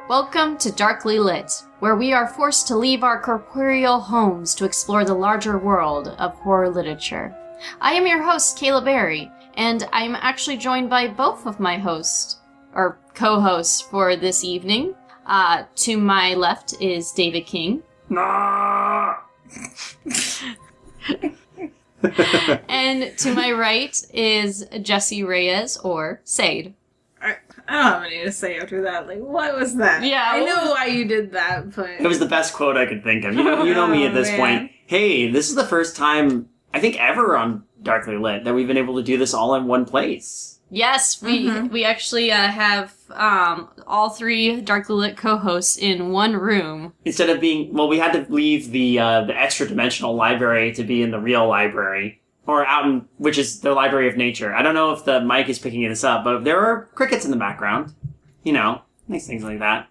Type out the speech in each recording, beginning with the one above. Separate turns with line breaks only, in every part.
Welcome to Darkly Lit, where we are forced to leave our corporeal homes to explore the larger world of horror literature. I am your host, Kayla Berry, and I'm actually joined by both of my hosts, or co-hosts for this evening. To my left is David King. And to my right is Jesse Reyes, or Sade.
I don't have anything to say after that. Like, what was that?
Yeah.
I know why you did that, but...
It was the best quote I could think of. You know me at this point. Hey, this is the first time, I think ever on Darkly Lit, that we've been able to do this all in one place.
Yes, we actually have all three Darkly Lit co-hosts in one room.
Instead of being... Well, we had to leave the extra-dimensional library to be in the real library. Or out in, which is the Library of Nature. I don't know if the mic is picking this up, but there are crickets in the background. You know, nice things like that.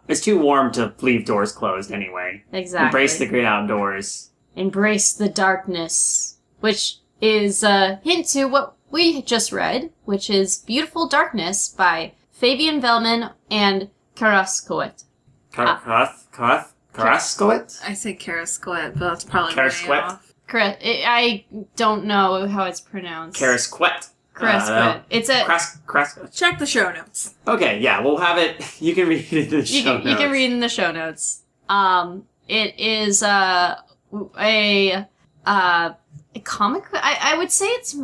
It's too warm to leave doors closed anyway.
Exactly.
Embrace the great outdoors.
Embrace the darkness, which is a hint to what we just read, which is Beautiful Darkness by Fabien Vehlmann and Kerascoet.
Kerascoet?
I say Kerascoet, but that's probably way off.
Correct. I don't know how it's pronounced.
Kerascoet.
Kerascoet. It's a...
Check the show notes.
Okay, yeah, we'll have it. You can read it in the show notes.
You can read in the show notes. It is a comic. I would say it's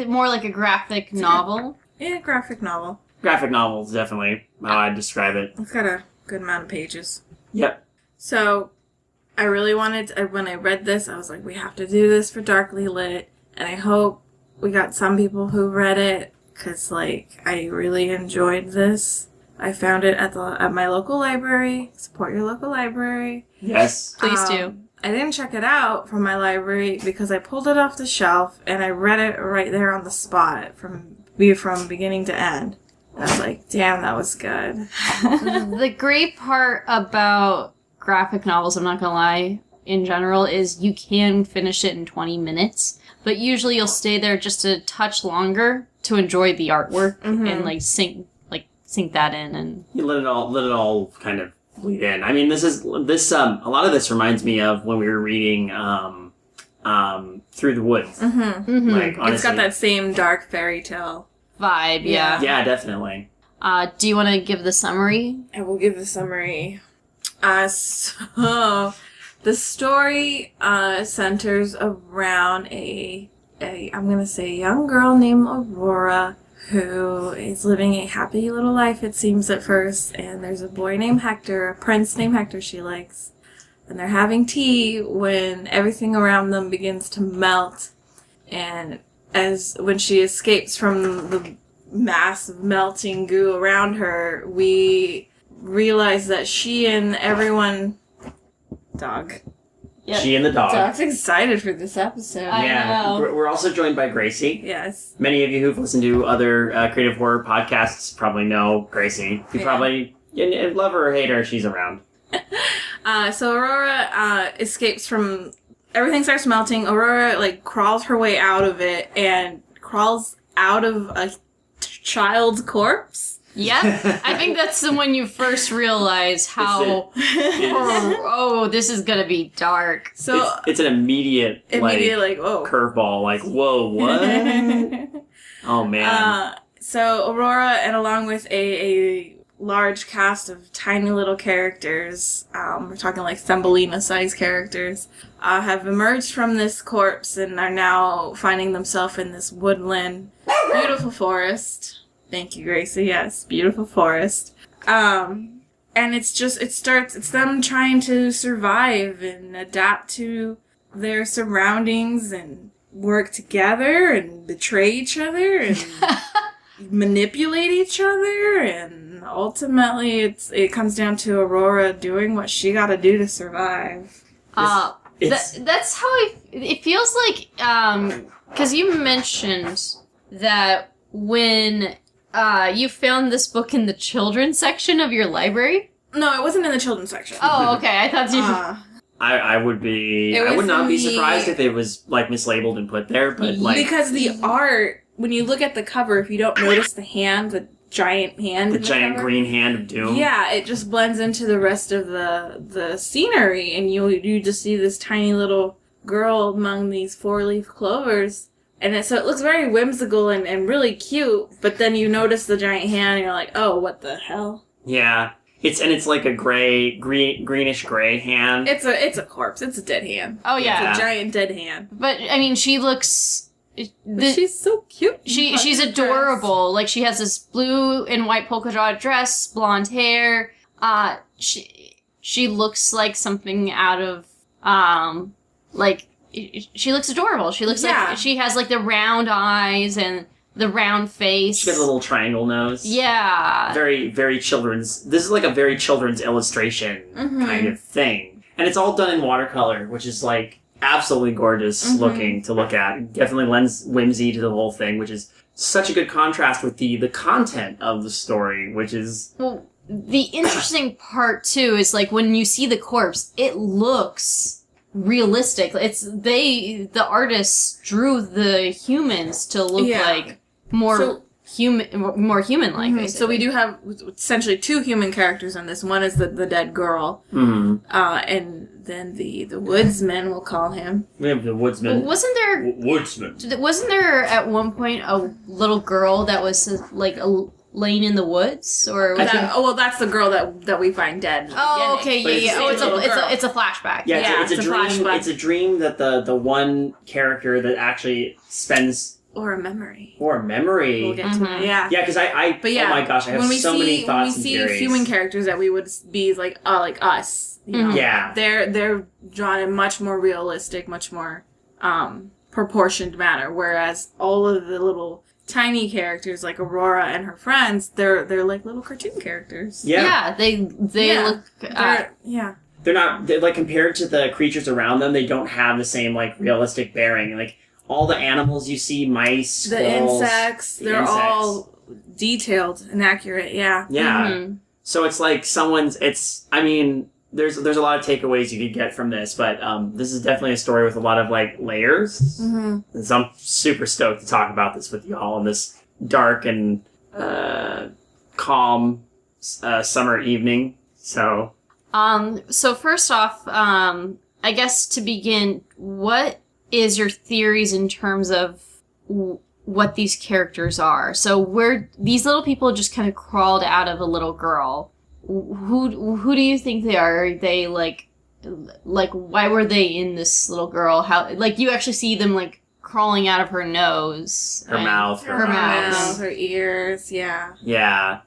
more like a graphic novel.
Yeah, graphic novel.
Graphic novel is definitely how I'd describe it.
It's got a good amount of pages.
Yep.
So... I really wanted to, when I read this, I was like, we have to do this for Darkly Lit, and I hope we got some people who read it, because, like, I really enjoyed this. I found it at my local library. Support your local library.
Yes.
Please do.
I didn't check it out from my library because I pulled it off the shelf, and I read it right there on the spot from beginning to end. And I was like, damn, that was good.
The great part about graphic novels, I'm not gonna lie, in general, is you can finish it in 20 minutes, but usually you'll stay there just a touch longer to enjoy the artwork and sink that in, and
you let it all kind of bleed in. I mean, a lot of this reminds me of when we were reading Through the Woods. Like, honestly,
it's got that same dark fairy tale
vibe. Yeah,
definitely.
Do you want to give the summary?
I will give the summary. So the story centers around a I'm gonna say young girl named Aurora who is living a happy little life, it seems at first, and there's a boy named Hector, a prince named Hector she likes, and they're having tea when everything around them begins to melt, and when she escapes from the mass of melting goo around her, we realize that she and everyone... Dog.
Yep.
She and the dog.
Dog's excited for this episode.
I know.
We're also joined by Gracie.
Yes.
Many of you who've listened to other creative horror podcasts probably know Gracie. You probably love her or hate her, she's around.
So Aurora escapes from... Everything starts melting. Aurora, crawls her way out of it and crawls out of a child's corpse.
Yep. I think that's when you first realize how... this is gonna be dark.
So
it's an immediate
whoa.
curveball. Whoa, what? Oh, man.
So Aurora, and along with a large cast of tiny little characters, we're talking Thumbelina-sized characters, have emerged from this corpse and are now finding themselves in this woodland, beautiful forest. Thank you, Gracie. Yes, beautiful forest. And it's them trying to survive and adapt to their surroundings and work together and betray each other and manipulate each other, and ultimately it comes down to Aurora doing what she got to do to survive.
That's how it feels like, because you mentioned that when you found this book in the children's section of your library.
No, it wasn't in the children's section.
Oh, okay. I thought you.
I would not be surprised if it was like mislabeled and put there, but like
because the art, when you look at the cover, if you don't notice the hand, the giant hand,
the giant
cover,
green hand of doom.
Yeah, it just blends into the rest of the scenery, and you just see this tiny little girl among these 4-leaf clovers, and so it looks very whimsical and really cute. But then you notice the giant hand, and you're like, oh, what the hell?
Yeah. It's like a greenish gray hand.
It's a corpse. It's a dead hand.
Oh yeah,
it's a giant dead hand.
But I mean, she looks.
She's so cute.
She's adorable. Like she has this blue and white polka dot dress, blonde hair. She looks like something out of like she looks adorable. She looks like she has like the round eyes and the round face.
She has a little triangle nose.
Yeah.
Very, very children's. This is like a very children's illustration kind of thing. And it's all done in watercolor, which is like absolutely gorgeous looking to look at. Definitely lends whimsy to the whole thing, which is such a good contrast with the content of the story, which is...
Well, the interesting part, too, is like when you see the corpse, it looks realistic. The artists drew the humans to look like more human-like.
Mm-hmm. So we do have essentially 2 human characters in this. One is the dead girl, and then the woodsman, we'll call him.
We have the woodsman.
Wasn't there at one point a little girl that was laying in the woods, or
that's the girl that we find dead. In the
beginning. Yeah. Oh, it's a flashback.
Yeah, it's a dream.
Flashback.
It's a dream that the one character that actually spends.
Or a memory.
We'll
get to it. Yeah.
Yeah, because
But yeah,
oh my gosh, I have so many thoughts and theories.
When we see human characters that we would be like us. You know?
Yeah.
They're drawn in much more realistic, much more proportioned manner. Whereas all of the little tiny characters like Aurora and her friends, they're like little cartoon characters.
Yeah. They look.
They're like compared to the creatures around them, they don't have the same like realistic bearing. Like all the animals you see, mice, squirrels,
the insects, they're all detailed and accurate, yeah.
Yeah.
Mm-hmm.
So it's like there's a lot of takeaways you could get from this, but this is definitely a story with a lot of like layers. Mm-hmm. And so I'm super stoked to talk about this with y'all on this dark and calm summer evening. So
first off, I guess to begin, what is your theories in terms of what these characters are? So these little people just kind of crawled out of a little girl. Who do you think they are? Are they like why were they in this little girl? How you actually see them like crawling out of her nose,
her mouth,
her ears, yeah.
Yeah.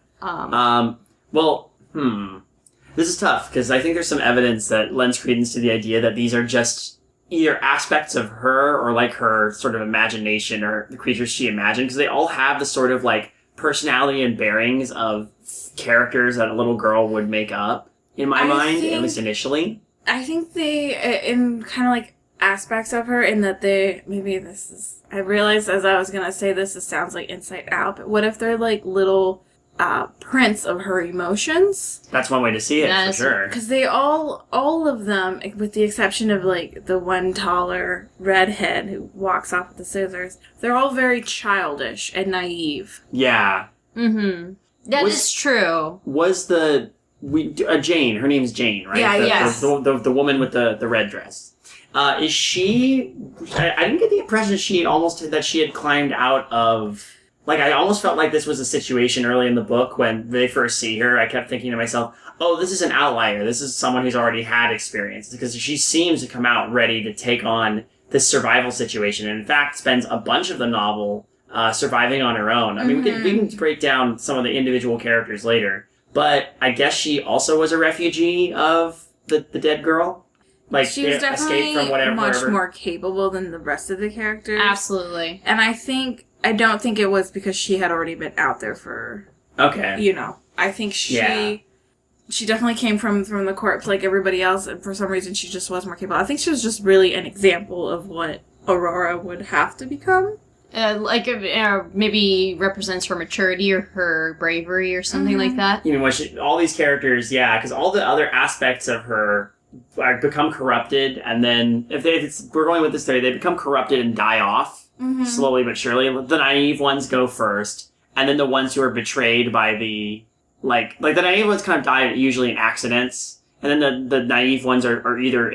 This is tough because I think there's some evidence that lends credence to the idea that these are just either aspects of her or like her sort of imagination or the creatures she imagined, because they all have the sort of like personality and bearings of characters that a little girl would make up in my mind, at least initially.
I think they, in kind of like aspects of her, in that I realized as I was gonna say this sounds like Inside Out, but what if they're like little prints of her emotions?
That's one way to see it, for sure.
Because they all of them, with the exception of like the one taller redhead who walks off with the scissors, they're all very childish and naive.
Yeah.
Mm-hmm. That is true.
Was Jane? Her name's Jane, right?
Yeah, yes.
The woman with the red dress. Is she? I didn't get the impression that she had climbed out of. Like, I almost felt like this was a situation early in the book when they first see her. I kept thinking to myself, oh, this is an outlier. This is someone who's already had experience. Because she seems to come out ready to take on this survival situation. And in fact, spends a bunch of the novel surviving on her own. I mean, we can break down some of the individual characters later. But I guess she also was a refugee of the dead girl. Like,
she was definitely
escaped from whatever,
much more capable than the rest of the characters.
Absolutely.
And I think I don't think it was because she had already been out there for,
Okay.
I think she
Yeah.
she definitely came from the corpse like everybody else, and for some reason she just was more capable. I think she was just really an example of what Aurora would have to become.
Maybe represents her maturity or her bravery or something like that.
You know, all these characters, yeah, because all the other aspects of her become corrupted, and then we're going with this theory, they become corrupted and die off slowly but surely. The naive ones go first, and then the ones who are betrayed by the like the naive ones kind of die usually in accidents. And then the naive ones are either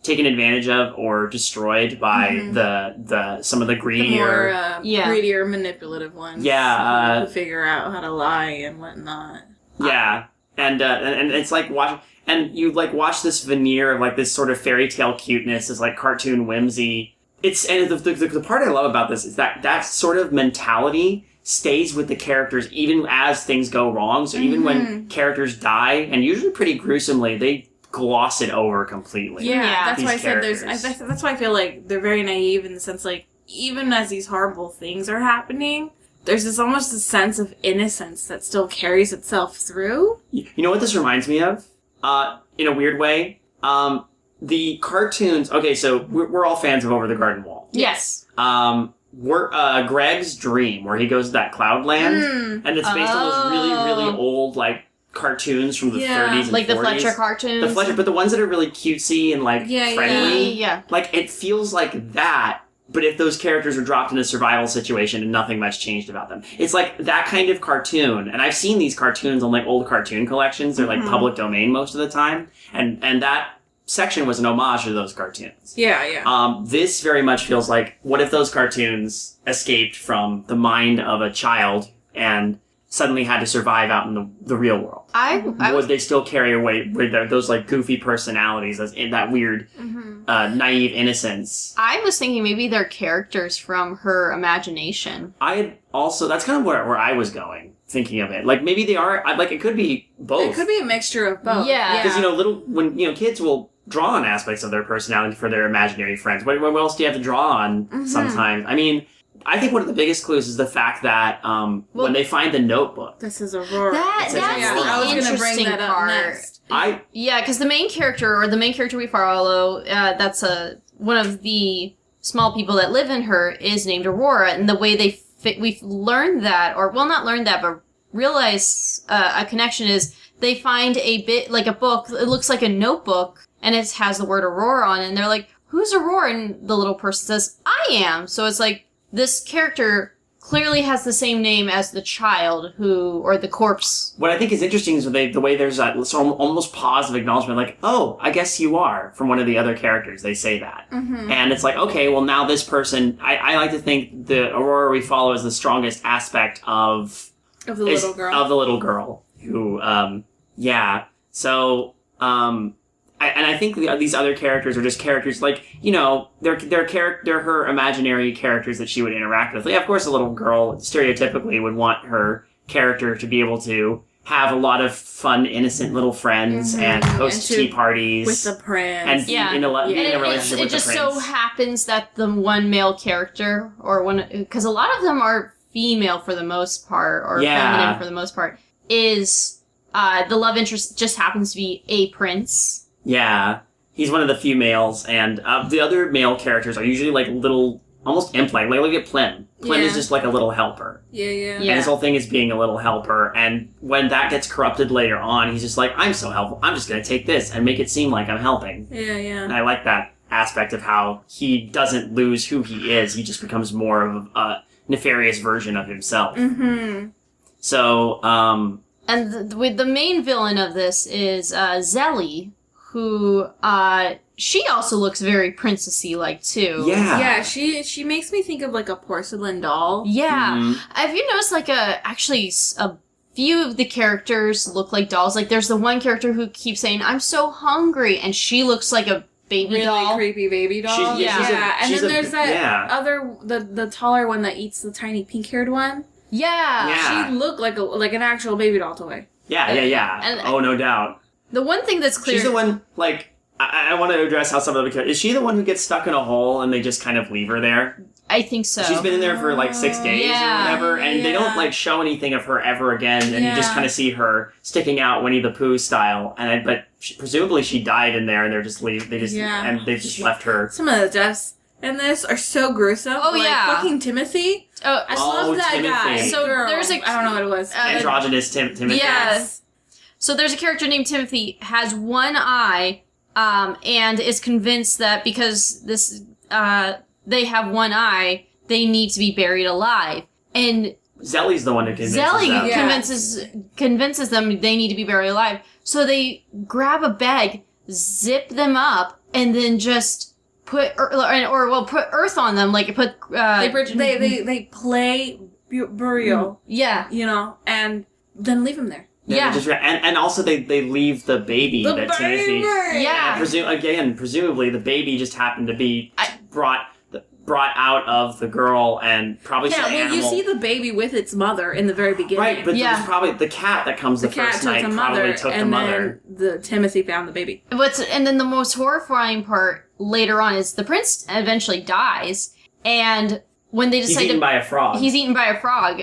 taken advantage of or destroyed by the some of the greedier,
greedier, manipulative ones.
Yeah,
who figure out how to lie and whatnot.
Yeah, and it's like watch, and you like watch this veneer of like this sort of fairy tale cuteness, this like cartoon whimsy. And the part I love about this is that sort of mentality stays with the characters even as things go wrong. So even when characters die, and usually pretty gruesomely, they gloss it over completely.
Yeah, that's
these
why I said
characters.
that's why I feel like they're very naive in the sense like even as these horrible things are happening, there's this almost a sense of innocence that still carries itself through.
You know what this reminds me of? In a weird way, the cartoons. Okay, so we're all fans of Over the Garden Wall.
Yes.
Greg's Dream, where he goes to that cloudland, and it's based on those really, really old, like, cartoons from the 30s and
like
40s.
the Fletcher cartoons.
The Fletcher, but the ones that are really cutesy and, like, friendly.
Yeah.
Like, it feels like that, but if those characters were dropped in a survival situation and nothing much changed about them. It's like that kind of cartoon, and I've seen these cartoons on, like, old cartoon collections. They're, like, public domain most of the time, and that section was an homage to those cartoons.
Yeah.
This very much feels like, what if those cartoons escaped from the mind of a child and suddenly had to survive out in the real world? Would they still carry away with those like goofy personalities as in that weird, naive innocence?
I was thinking maybe they're characters from her imagination.
That's kind of where I was going, thinking of it. Like, maybe they are, like, it could be both.
It could be a mixture of both.
Yeah.
Because, kids will draw on aspects of their personality for their imaginary friends. What else do you have to draw on sometimes? I mean, I think one of the biggest clues is the fact that when they find the notebook.
This is Aurora.
That's the
I was gonna bring
interesting
that up
part.
next.
Because the main character we follow, that's one of the small people that live in her is named Aurora, and the way we've learned that, or well, not learned that, but realize a connection is they find a bit like a book. It looks like a notebook, and it has the word Aurora on it, and they're like, "Who's Aurora?" And the little person says, "I am." So it's like this character clearly has the same name as the child or the corpse.
What I think is interesting is the way there's that almost pause of acknowledgement, like, "Oh, I guess you are," from one of the other characters. They say that. And it's like, okay, well, now this person, I like to think the Aurora we follow is the strongest aspect of
the little girl.
Of the little girl who, So, I think these other characters are just characters, like, they're her imaginary characters that she would interact with. Like, of course, a little girl stereotypically would want her character to be able to have a lot of fun, innocent little friends and host tea parties
with the prince,
and be in a relationship with the prince. It
just so happens that the one male character, because a lot of them are female for the most part, or feminine for the most part, is the love interest just happens to be a prince.
Yeah, he's one of the few males, and the other male characters are usually like little, almost imp-like. Like, look at Plim. Plim is just like a little helper.
Yeah.
And his whole thing is being a little helper, and when that gets corrupted later on, he's just like, I'm so helpful, I'm just going to take this and make it seem like I'm helping.
Yeah.
And I like that aspect of how he doesn't lose who he is, he just becomes more of a nefarious version of himself. So,
and the main villain of this is Zelly, who she also looks very princessy-like too.
Yeah, she makes me think of like a porcelain doll.
Yeah. Have you noticed actually a few of the characters look like dolls? Like, there's the one character who keeps saying, "I'm so hungry," and she looks like a baby doll.
Really creepy baby doll. And then there's that other the taller one that eats the tiny pink-haired one.
Yeah.
She looked like an actual baby doll toy.
Yeah. And, no doubt.
The one thing that's clear...
She's the one, like, I want to address how some of the characters... Is she the one who gets stuck in a hole and they just kind of leave her there?
I think so.
She's been in there for like 6 days or whatever, and they don't like show anything of her ever again, and you just kind of see her sticking out Winnie the Pooh style. Presumably she died in there, and they've just left her.
Some of the deaths in this are so gruesome.
Oh yeah,
fucking Timothy. I love that
Timothy.
guy.
So
Girl.
there's
I don't know what it was.
Androgynous Timothy.
Yes. So there's a character named Timothy, has one eye, and is convinced that because they have one eye, they need to be buried alive. And
Zelly's the one who convinces them.
Convinces them they need to be buried alive. So they grab a bag, zip them up, and then just put earth on them, like put.
They play burial.
Yeah,
and then leave them there.
Yeah.
And also they leave the baby Timothy.
Yeah.
And presumably the baby just happened to be brought out of the girl and probably some animal.
You see the baby with its mother in the very beginning.
Right, but there's probably the cat that comes the first night probably took the mother.
And then Timothy found the baby.
And then the most horrifying part later on is the prince eventually dies, and when they decide
he's eaten by a frog.
He's eaten by a frog.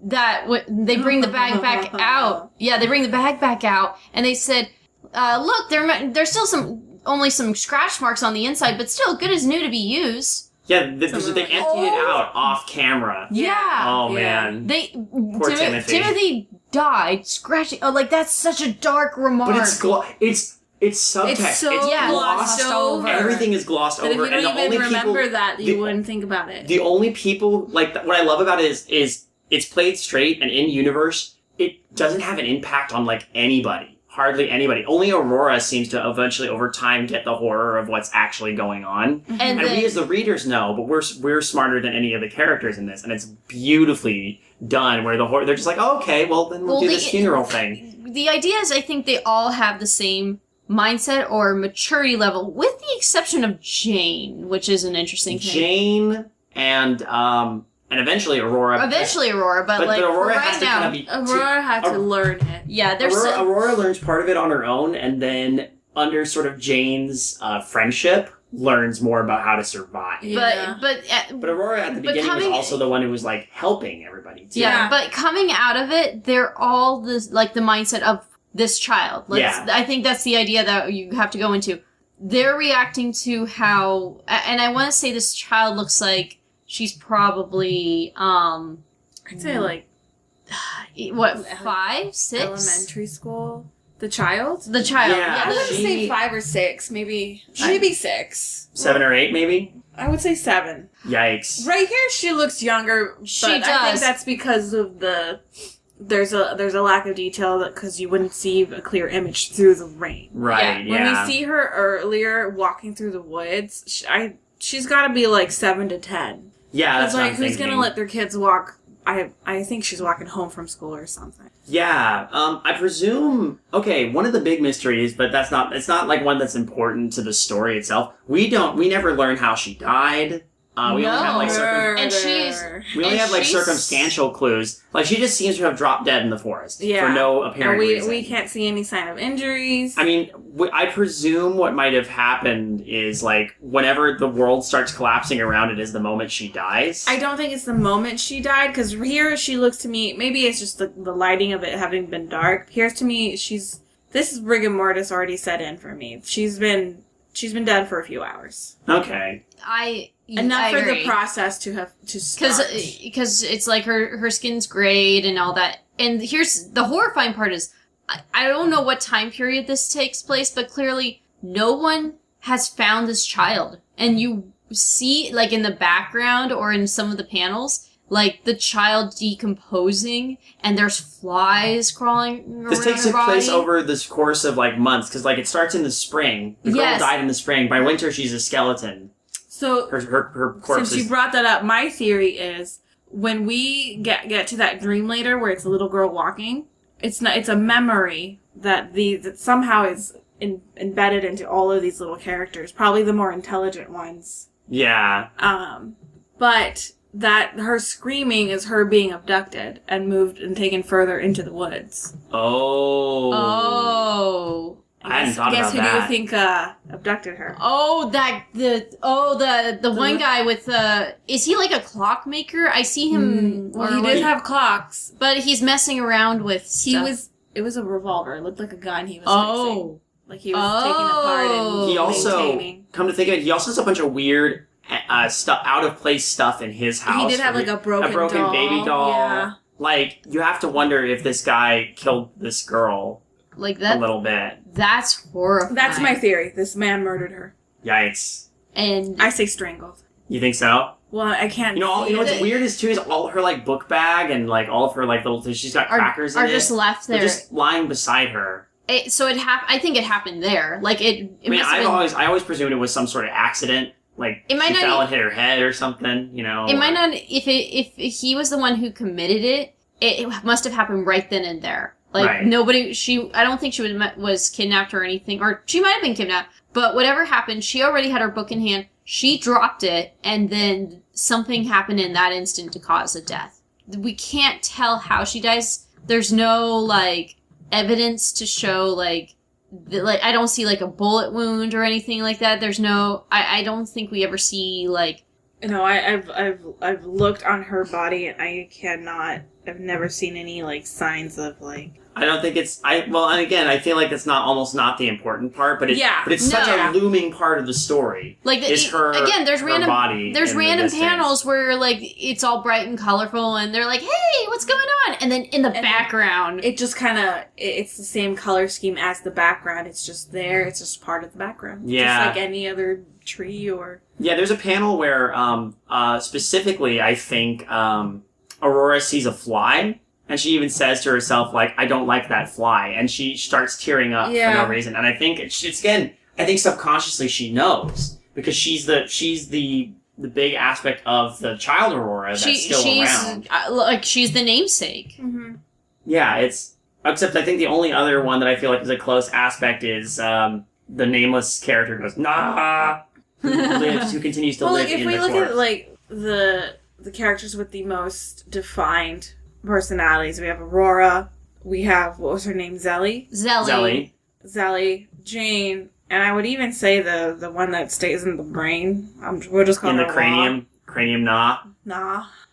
They bring the bag back out. Yeah, they bring the bag back out, and they said, "Look, there's still only some scratch marks on the inside, but still good as new to be used."
Yeah, they emptied it out off camera.
Yeah.
Oh man. Poor Timothy.
Timothy died scratching. Oh, like that's such a dark remark.
But it's subtext.
It's so
glossed
over.
Everything is glossed over.
If you
and
don't
the
even
only
remember
people,
that, you wouldn't think about it.
The only people what I love about it is it's played straight and in universe. It doesn't have an impact on like anybody. Hardly anybody. Only Aurora seems to eventually, over time, get the horror of what's actually going on. And we as the readers know, but we're smarter than any of the characters in this, and it's beautifully done. Where they're just like, oh, okay, well then we'll do this funeral thing.
The idea is, I think they all have the same mindset or maturity level, with the exception of Jane, which is an interesting thing.
Jane and eventually Aurora.
But like
Aurora
right
has to
now,
kind of be
Aurora had to learn it.
Yeah,
Aurora learns part of it on her own, and then under sort of Jane's friendship, learns more about how to survive.
Yeah. But
Aurora at the beginning was also the one who was like helping everybody too.
Yeah, but coming out of it, they're all the mindset of this child. I think that's the idea that you have to go into. They're reacting to how, and I want to say this child looks like she's probably,
I'd say like,
5, 6?
Elementary school. The child?
The child.
Yeah,
I would say 5 or 6, maybe 6.
7 or 8, maybe?
I would say 7.
Yikes.
Right here, she looks younger.
She does.
I think that's because of there's a lack of detail because you wouldn't see a clear image through the rain.
Right. Yeah.
When we see her earlier walking through the woods, she's got to be like 7 to 10.
Yeah, that's what I'm
who's
thinking.
gonna let their kids walk? I think she's walking home from school or something.
Yeah, I presume. Okay, one of the big mysteries, but it's not like one that's important to the story itself. We never learn how she died. We only have like circumstantial clues. Like she just seems to have dropped dead in the forest for no apparent reason.
We can't see any sign of injuries.
I mean, I presume what might have happened is like whenever the world starts collapsing around it is the moment she dies.
I don't think it's the moment she died because here she looks to me. Maybe it's just the lighting of it having been dark. Here's to me. This is rigor mortis already set in for me. She's been dead for a few hours.
Okay.
Enough for the process to start.
Because it's like her skin's grayed and all that. And here's the horrifying part is, I don't know what time period this takes place, but clearly no one has found this child. And you see, like in the background or in some of the panels, like the child decomposing, and there's flies crawling around
This takes place over this course of like months, because like it starts in the spring. The girl died in the spring. By winter, she's a skeleton. So her corpse.
Since you brought that up, my theory is when we get to that dream later, where it's a little girl walking, it's a memory that somehow is embedded into all of these little characters, probably the more intelligent ones.
Yeah.
But that her screaming is her being abducted and moved and taken further into the woods.
Oh.
Oh.
I hadn't thought
Guess
about
who do
that.
you think abducted her?
The one guy with is he like a clockmaker? I see him.
Well, he did have clocks,
but he's messing around with stuff.
It was a revolver. It looked like a gun he was fixing. Like he was taking apart and
he also,
maintaining.
come to think of it, he also has a bunch of weird stuff, out of place stuff in his house.
He did have like a broken doll.
baby doll.
Yeah.
Like, you have to wonder if this guy killed this girl
Like that.
a little bit.
That's horrifying.
That's my theory. This man murdered her.
Yikes.
And
I say strangled.
You think so?
Well, I can't.
You know what's weird is too is all her like book bag and like all of her like little things. She's got crackers in it.
Are just left there.
They're just lying beside her.
I think it happened there. Like it.
I always presumed it was some sort of accident. Like
It might
she
not
fell
e-
and hit her head or something. You know.
It might not. If he was the one who committed it, it must have happened right then and there. Like
Right.
nobody. I don't think she was kidnapped or anything, or she might have been kidnapped. But whatever happened, she already had her book in hand. She dropped it, and then something happened in that instant to cause a death. We can't tell how she dies. There's no like evidence to show like I don't see like a bullet wound or anything like that. There's no. I don't think we ever see like.
No, I've looked on her body and I cannot. I've never seen any like signs of like.
I don't think it's. And again, I feel like it's almost not the important part, but it's such a looming part of the story.
Like
there's
random
body.
There's random panels where like it's all bright and colorful, and they're like, "Hey, what's going on?" And then in the background,
it just kind of it's the same color scheme as the background. It's just there. It's just part of the background.
Yeah,
just like any other tree or.
Yeah, there's a panel where specifically I think Aurora sees a fly. And she even says to herself, like, I don't like that fly. And she starts tearing up for no reason. And I think I think subconsciously she knows. Because she's the big aspect of the child Aurora that's still around.
Like, she's the namesake.
Mm-hmm.
Yeah, except I think the only other one that I feel like is a close aspect is the nameless character goes, nah, who continues to live in the corpse.
If we look at, like, the characters with the most defined personalities. We have Aurora. We have, what was her name? Zelly, Jane, and I would even say the one that stays in the brain. We'll just call her
in the cranium.
Nah.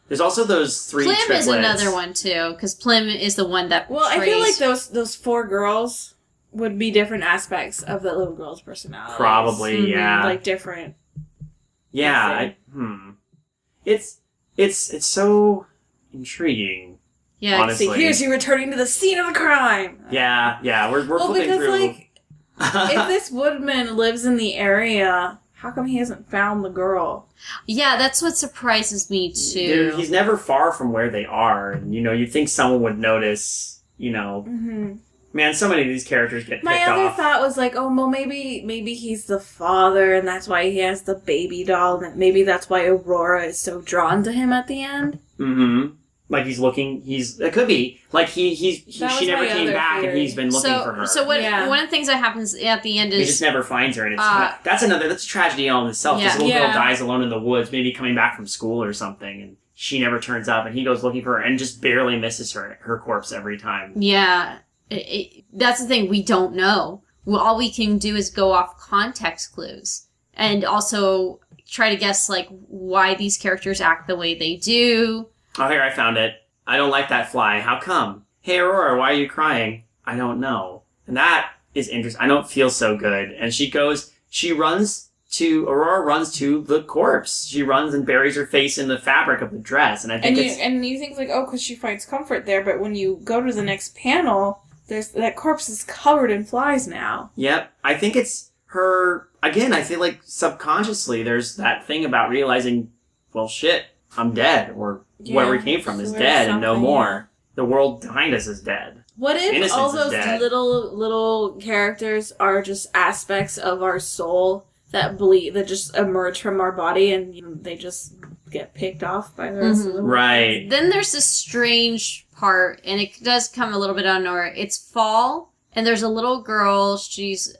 There's also those three
Plim
triplets.
is another one too, because Plim is the one that.
Well, I feel like those four girls would be different aspects of the little girl's personality.
Probably, yeah.
Like different.
Yeah. It's so intriguing.
Yeah,
honestly.
See, here's you returning to the scene of the crime.
Yeah, we're flipping through.
Like, if this woodman lives in the area, how come he hasn't found the girl?
Yeah, that's what surprises me too.
Dude, he's never far from where they are, and you'd think someone would notice.
Mm-hmm.
Man, so many of these characters get picked
My other
off.
thought was like, oh, well, maybe he's the father, and that's why he has the baby doll, and maybe that's why Aurora is so drawn to him at the end.
Mm-hmm. Like it could be. Like she never came back and he's been looking for her.
So one of the things that happens at the end is...
He just never finds her, and it's that's a tragedy all in itself.
Yeah.
This little girl dies alone in the woods, maybe coming back from school or something, and she never turns up, and he goes looking for her and just barely misses her corpse every time.
Yeah. That's the thing, we don't know. All we can do is go off context clues. And also try to guess, like, why these characters act the way they do.
Oh, here, I found it. I don't like that fly. How come? Hey, Aurora, why are you crying? I don't know. And that is interesting. I don't feel so good. And Aurora runs to the corpse. She runs and buries her face in the fabric of the dress. And I think
and you think, like, oh, because she finds comfort there. But when you go to the next panel, that corpse is covered in flies now.
Yep. I think it's her... Again, I feel like subconsciously there's that thing about realizing, well, shit, I'm dead. Or... where we came from is dead and no more. The world behind us is dead.
What if
Innocence
all those
little
characters are just aspects of our soul that just emerge from our body and they just get picked off by the rest of the world?
Right.
Then there's this strange part, and it does come a little bit out of nowhere. It's fall, and there's a little girl.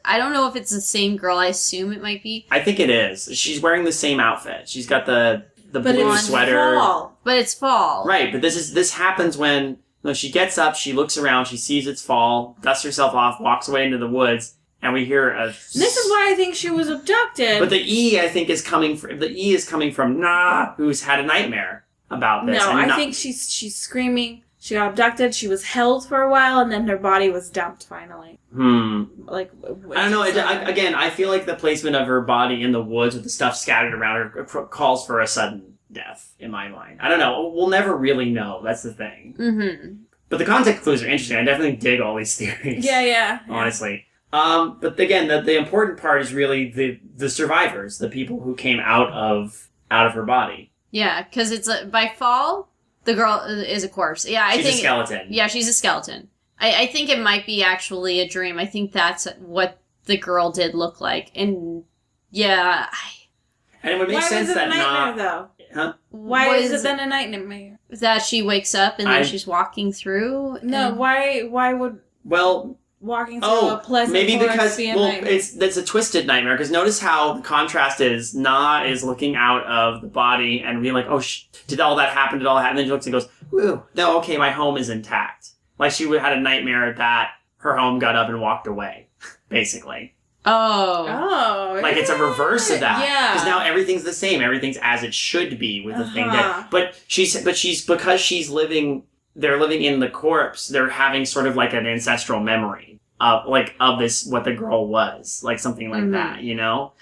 I don't know if it's the same girl. I assume it might be.
I think it is. She's wearing the same outfit. She's got the blue sweater.
But it's fall.
Right, but this happens when she gets up, she looks around, she sees it's fall, dusts herself off, walks away into the woods, And we hear
This is why I think she was abducted.
But the E, I think, is coming from Nah, who's had a nightmare about this.
No, I think she's screaming. She got abducted. She was held for a while, and then her body was dumped finally. Like
I don't know. Again, I feel like the placement of her body in the woods with the stuff scattered around her calls for a sudden death in my mind. I don't know. We'll never really know. That's the thing.
Mm-hmm.
But the context clues are interesting. I definitely dig all these theories.
Yeah.
Honestly. But again, the important part is really the survivors, the people who came out of her body.
Yeah, because it's by fall, the girl is a corpse. Yeah,
She's a skeleton.
Yeah, she's a skeleton. I think it might be actually a dream. I think that's what the girl did look like. And yeah,
and it would make sense that
nightmare, though.
Huh?
Why is it then a nightmare?
That she wakes up and then she's walking through?
No, why would...
Well...
Walking through a pleasant forest be a nightmare?
It's a twisted nightmare, because notice how the contrast is, Na is looking out of the body and being like, oh, did all that happen? And then she looks and goes, ooh, no, okay, my home is intact. Like she had a nightmare that her home got up and walked away, basically.
Oh.
Like it's a reverse of that.
Yeah.
Because now everything's the same. Everything's as it should be with the thing that... But she's because she's living... They're living in the corpse. They're having sort of like an ancestral memory of this, what the girl was, like something like that, you know?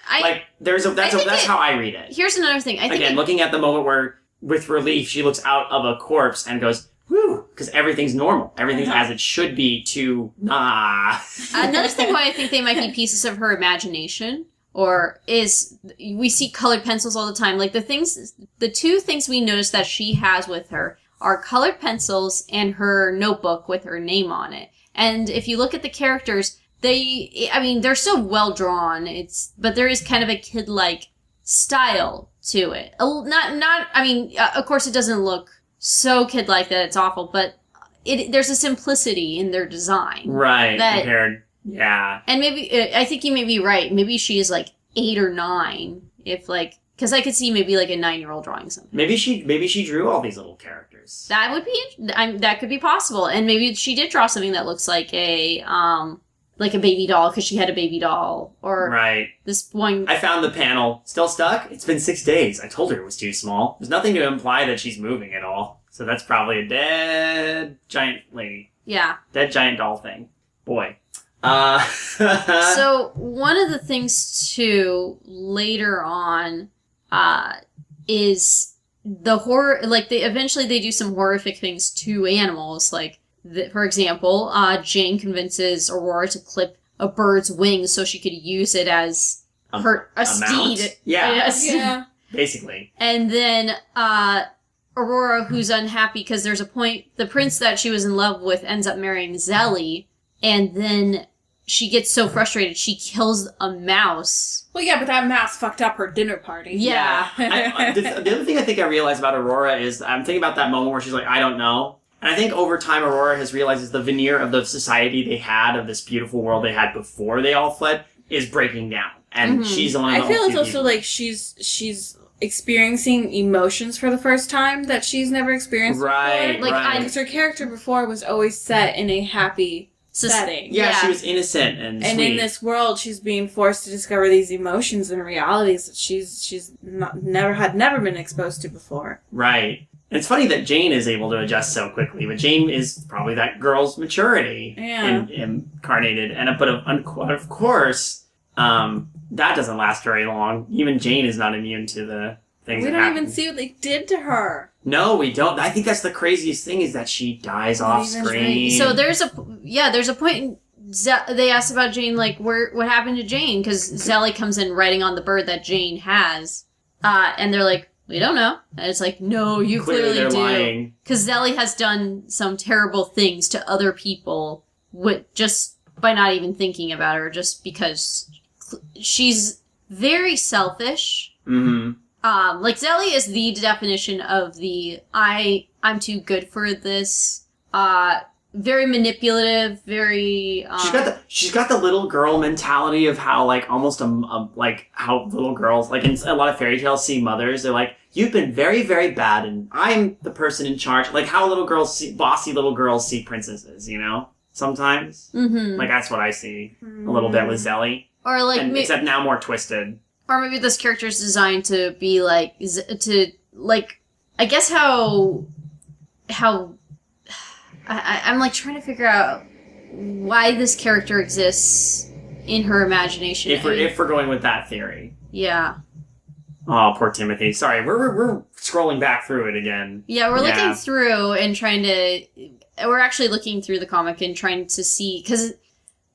That's how I read it.
Here's another thing.
Looking at the moment where, with relief, she looks out of a corpse and goes, whew, because everything's normal. Everything's as it should be to, nah.
Another thing why I think they might be pieces of her imagination, or is, we see colored pencils all the time. Like the two things we notice that she has with her are colored pencils and her notebook with her name on it. And if you look at the characters, they're so well drawn. But there is kind of a kid-like style to it. Of course it doesn't look so kid-like that it's awful, but there's a simplicity in their design.
Right, yeah.
And maybe, I think you may be right. Maybe she is like 8 or 9, because I could see maybe like a 9-year-old drawing something.
Maybe she drew all these little characters.
That would be that could be possible, and maybe she did draw something that looks like a baby doll because she had a baby doll, or this one.
I found the panel still stuck. It's been 6 days. I told her it was too small. There's nothing to imply that she's moving at all. So that's probably a dead giant lady.
Yeah,
dead giant doll thing. Boy.
So one of the things too later on is the horror, like eventually they do some horrific things to animals. Like, for example, Jane convinces Aurora to clip a bird's wings so she could use it as a steed.
Yeah.
Yes.
Yeah.
Basically.
And then Aurora, who's unhappy because there's a point, the prince that she was in love with ends up marrying Zelly, and then she gets so frustrated she kills a mouse.
Well, yeah, but that mouse fucked up her dinner party.
Yeah.
The other thing I think I realized about Aurora is I'm thinking about that moment where she's like, I don't know. And I think over time Aurora has realized the veneer of the society they had, of this beautiful world they had before they all fled, is breaking down. And she's the one of the
I feel
only
it's
few
also
people.
like she's experiencing emotions for the first time that she's never experienced
right,
before.
right.
Because her character before was always set in a happy setting.
Yeah, she was innocent and sweet.
And in this world, she's being forced to discover these emotions and realities that she's never been exposed to before.
Right. And it's funny that Jane is able to adjust so quickly, but Jane is probably that girl's maturity incarnated. But of course, that doesn't last very long. Even Jane is not immune to the things that happen.
We don't even see what they did to her.
No, we don't. I think that's the craziest thing, is that she dies off screen.
So there's a point they asked about Jane, like, what happened to Jane? Because Zelly comes in writing on the bird that Jane has. And they're like, we don't know. And it's like, no, you clearly do.
Lying.
Because Zelly has done some terrible things to other people just by not even thinking about her, just because she's very selfish.
Mm-hmm.
Like, Zelly is the definition of the I'm too good for this. Very manipulative, very.
She's got the little girl mentality of how, like, almost like how little girls, like in a lot of fairy tales, see mothers. They're like, you've been very, very bad, and I'm the person in charge. Like how bossy little girls see princesses, you know. sometimes.
Mm-hmm.
Like, that's what I see a little bit with Zelly.
Or like,
Except now more twisted.
or maybe this character is designed to be like, I guess how I'm like trying to figure out why this character exists in her imagination.
If we're going with that theory.
Yeah.
Oh, poor Timothy. Sorry, we're scrolling back through it again.
Yeah, we're looking through and trying to. We're actually looking through the comic and trying to see, because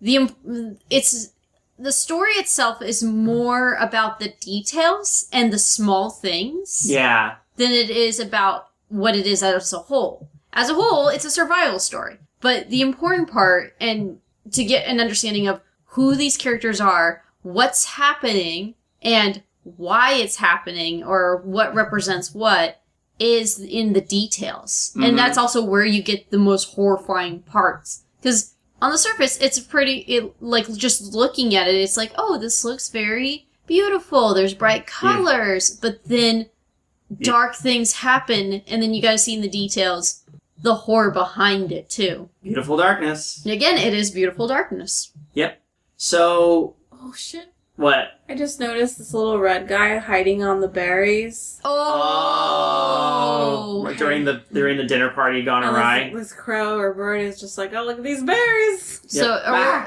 the story itself is more about the details and the small things.
Yeah.
Than it is about what it is as a whole. As a whole, it's a survival story. But the important part, and to get an understanding of who these characters are, what's happening, and why it's happening, or what represents what, is in the details.
Mm-hmm.
And that's also where you get the most horrifying parts. Because on the surface, it's just looking at it, it's like, oh, this looks very beautiful. There's bright colors. Yeah. But then dark things happen, and then you gotta see in the details the horror behind it, too.
Beautiful darkness.
Again, it is beautiful darkness.
Yep. So...
Oh, shit.
What?
I just noticed this little red guy hiding on the berries.
Oh!
During the dinner party gone awry.
This crow or bird is just like, oh, look at these berries!
So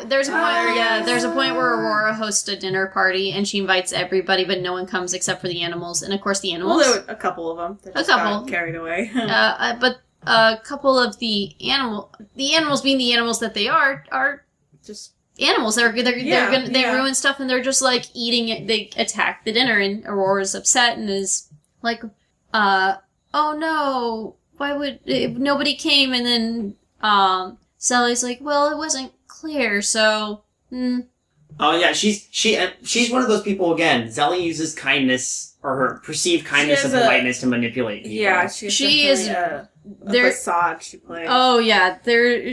there's a point. Yeah, there's a point where Aurora hosts a dinner party and she invites everybody, but no one comes except for the animals. And of course, the animals.
Well, there were a couple of them. That just got carried away.
But a couple of the animals being the animals that they are
just
animals. They ruin stuff and they're just like eating it. They attack the dinner and Aurora's upset and is like, oh no, why would nobody came? And then Sally's like, well, it wasn't clear, so.
Oh yeah, she's one of those people again. Zelly uses kindness or her perceived kindness and politeness to manipulate people.
Yeah, she is a facade she plays.
Oh yeah,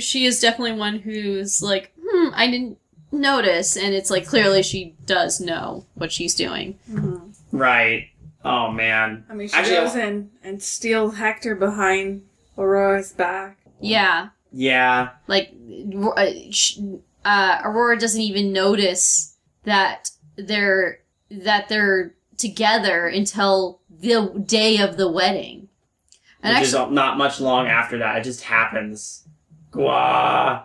she is definitely one who's like, I didn't notice, and it's like clearly she does know what she's doing.
Mm-hmm.
Right. Oh man.
I mean, she goes in and steals Hector behind Aurora's back.
Yeah.
Yeah.
Like, Aurora doesn't even notice that they're together until the day of the wedding. And
Which is not much long after that. It just happens. Gwah.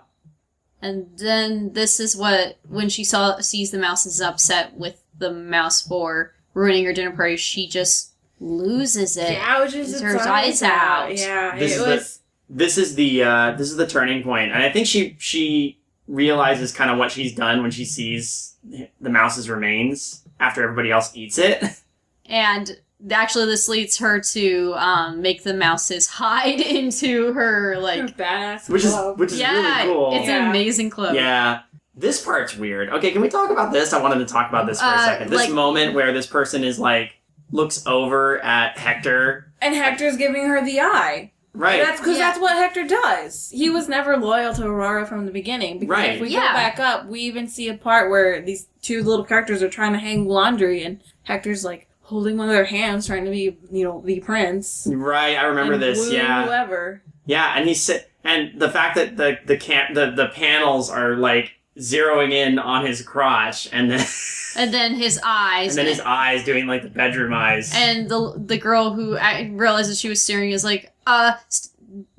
And then this is when she sees the mouse is upset with the mouse for ruining her dinner party, she just loses it.
Gouges its
eyes out.
Yeah,
This is the turning point, and I think she realizes kind of what she's done when she sees the mouse's remains after everybody else eats it.
And actually, this leads her to make the mouses hide into her
her badass
cloak, which is really cool.
It's an amazing cloak.
Yeah. This part's weird. Okay, can we talk about this? I wanted to talk about this for a second. This moment where this person is looks over at Hector.
And Hector's giving her the eye.
Right.
That's because that's what Hector does. He was never loyal to Aurora from the beginning. Because if we go back up, we even see a part where these two little characters are trying to hang laundry, and Hector's like holding one of their hands, trying to be prince.
Right, I remember this. Yeah.
Whoever.
Yeah, and and the fact that the panels are like zeroing in on his crotch, and then
his eyes,
and then his eyes doing like the bedroom eyes,
and the girl who realizes she was staring is like,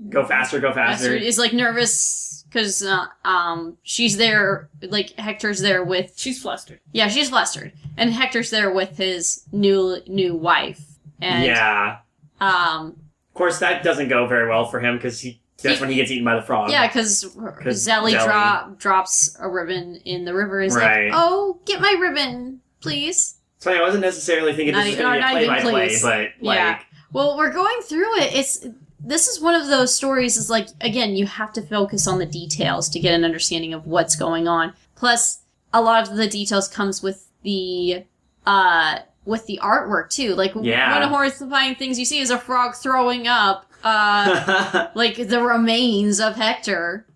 go faster,
is like nervous because she's there, like Hector's there with.
She's flustered.
Yeah, she's flustered, and Hector's there with his new wife, and of
course that doesn't go very well for him because that's when he gets eaten by the frog.
Yeah, because Zelly drops a ribbon in the river. He's like, oh, get my ribbon, please.
So I wasn't necessarily thinking this was going to be a play-by-play, but
yeah. Well, we're going through it. This is one of those stories is like, again, you have to focus on the details to get an understanding of what's going on. Plus, a lot of the details comes with the artwork, too. Like, one of the horrifying things you see is a frog throwing up like the remains of Hector.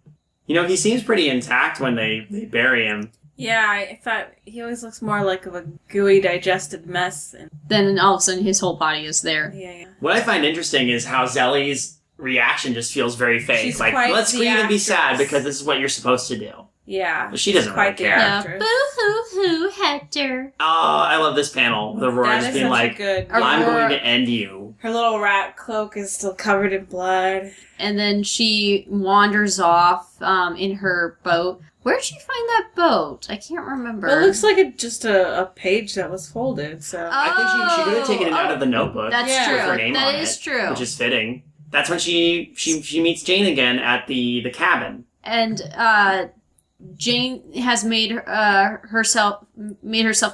He seems pretty intact when they bury him.
Yeah, I thought he always looks more like a gooey, digested mess.
Then all of a sudden his whole body is there.
Yeah.
What I find interesting is how Zelly's reaction just feels very fake.
She's
Like,
quite
let's
the
scream and be sad
actress.
because this is what you're supposed to do.
Yeah.
But she doesn't
quite
really
the
care.
actress.
Boo-hoo-hoo, Hector.
Oh, I love this panel with Aurora
That
just
is
being
such
like,
a good.
I'm
Aurora-
going to end you.
Her little rat cloak is still covered in blood.
And then she wanders off in her boat. Where'd she find that boat? I can't remember.
Well, it looks like just a page that was folded. So
I think she could have taken it out of the notebook.
That's
Yeah.
true.
with her name
That
on
is
it,
true.
which is fitting. That's when she meets Jane again at the cabin.
And Jane has made herself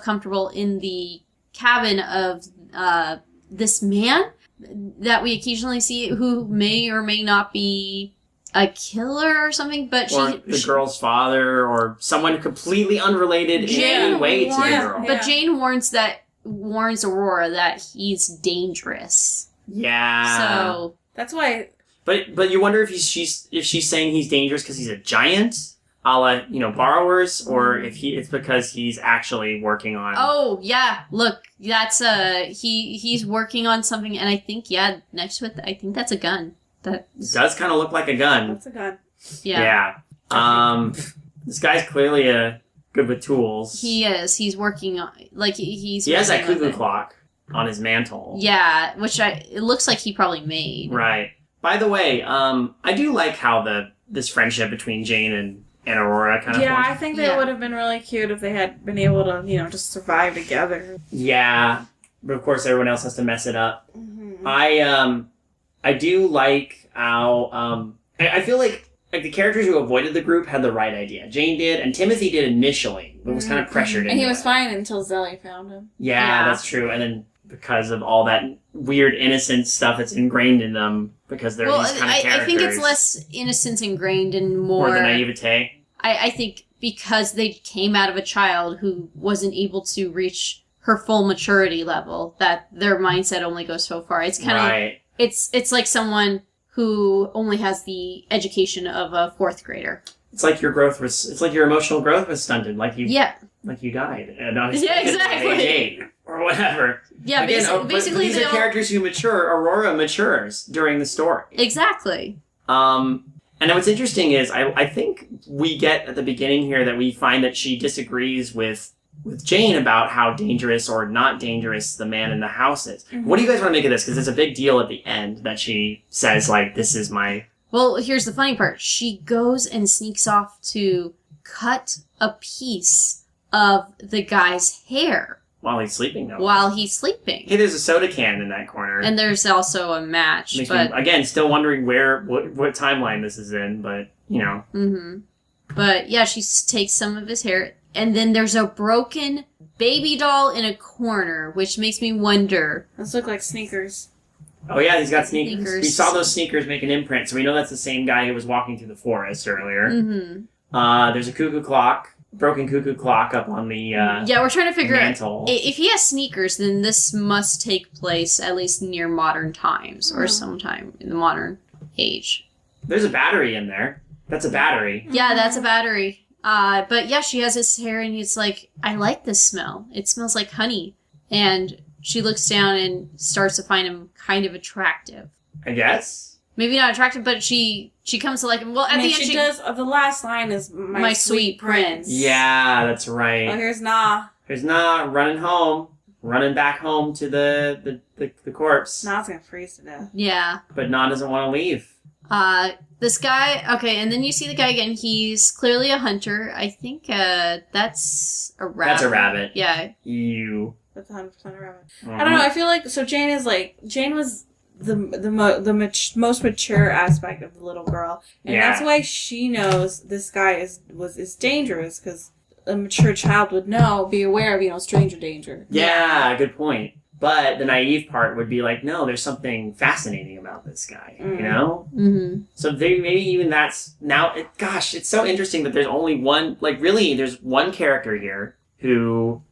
comfortable in the cabin of this man that we occasionally see, who may or may not be a killer or something. But
Or the girl's father, or someone completely unrelated in any way to the girl.
But Jane warns Aurora that he's dangerous.
Yeah.
So
that's why.
But you wonder if she's saying he's dangerous because he's a giant, a la borrowers, or if it's because he's actually working on.
oh yeah, look, that's he's working on something, and I think next to it, I think that's a gun. That
It does kind of look like a gun.
That's a gun.
yeah.
This guy's clearly good with tools.
He is. He's working on he's.
He has that
messing with
cuckoo
it.
clock on his mantle.
Yeah, which it looks like he probably made.
Right. By the way, I do like how this friendship between Jane and Aurora kind of.
Yeah,
formed.
I think that would have been really cute if they had been able to, just survive together.
Yeah, but of course everyone else has to mess it up.
Mm-hmm.
I do like how I feel like the characters who avoided the group had the right idea. Jane did, and Timothy did initially, but was kind of pressured into
And he was
it.
fine until Zelly found him.
Yeah, that's true. And then because of all that weird innocent stuff that's ingrained in them, because they're these kind of characters.
I think it's less innocence ingrained and more
the naivete.
I think because they came out of a child who wasn't able to reach her full maturity level, that their mindset only goes so far. It's kind of
Right.
it's like someone who only has the education of a fourth grader.
It's like your growth was. It's like your emotional growth was stunted. Like you died.
Yeah, exactly.
At age 8 or whatever.
Yeah,
Again,
basically
these
they
are
all-
characters who mature. Aurora matures during the story.
Exactly.
And what's interesting is I think we get at the beginning here that we find that she disagrees with Jane about how dangerous or not dangerous the man in the house is.
Mm-hmm.
What do you guys want to make of this? Because it's a big deal at the end that she says, like, this is my...
Well, here's the funny part. She goes and sneaks off to cut a piece of the guy's hair
While he's sleeping, though.
while he's sleeping.
Hey, there's a soda can in that corner.
And there's also a match.
Makes
but
me, again, still wondering what timeline this is in, but,
Mm-hmm. But yeah, she takes some of his hair, and then there's a broken baby doll in a corner, which makes me wonder.
Those look like sneakers.
Oh yeah, he's got sneakers.
Sneakers.
We saw those sneakers make an imprint, so we know that's the same guy who was walking through the forest earlier.
Mm-hmm.
There's a broken cuckoo clock up on the
Yeah, we're trying to figure
mantle.
out if he has sneakers, then this must take place at least near modern times or sometime in the modern age.
There's a battery in there. That's a battery.
Yeah, that's a battery. But yeah, she has his hair, and he's like, I like this smell. It smells like honey. And she looks down and starts to find him kind of attractive.
I guess.
Maybe not attractive, but she comes to like him. Well, at the end,
she does. The last line is my sweet prince.
Yeah, that's right.
Oh, here's Nah.
There's not running back home to the corpse.
Nah's gonna freeze to death.
Yeah.
But Na doesn't want to leave.
This guy, okay, and then you see the guy again. He's clearly a hunter. I think, that's a rabbit.
That's a rabbit.
Yeah.
You.
That's 100% a rabbit.
Mhm.
I don't know. I feel like Jane was the most mature aspect of the little girl, and that's why she knows this guy is dangerous, because a mature child would be aware of stranger danger.
Yeah, good point. But the naive part would be like, no, there's something fascinating about this guy, you know?
Mm-hmm.
So maybe even that's now. It's so interesting that there's only one. Like, really, there's one character here who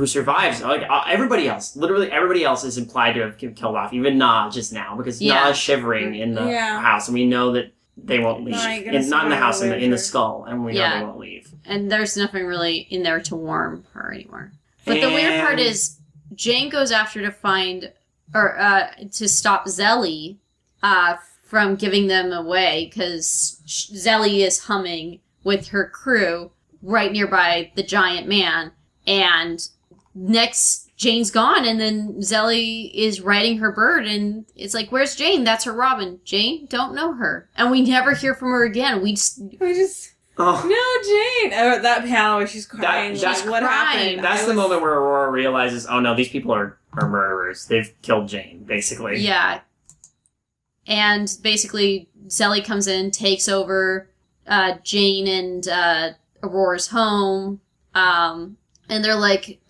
survives. Like everybody else, literally everybody else is implied to have killed off. Even Na just now, because Na is shivering in the house, and we know that they won't leave. Not in the house, in the skull, and we know they won't leave.
And there's nothing really in there to warm her anymore. But the weird part is, Jane goes after to find, or to stop Zelly, from giving them away because Zelly is humming with her crew right nearby the giant man, and next Jane's gone, and then Zelly is riding her bird, and it's like, where's Jane? That's her Robin. Jane? Don't know her. And we never hear from her again. We just
no, Jane. Oh, that panel where she's crying.
That's
what
crying.
happened?
That's the moment where Aurora realizes, oh no, these people are murderers. They've killed Jane, basically.
Yeah. And basically, Zelly comes in, takes over Jane and Aurora's home, and they're like,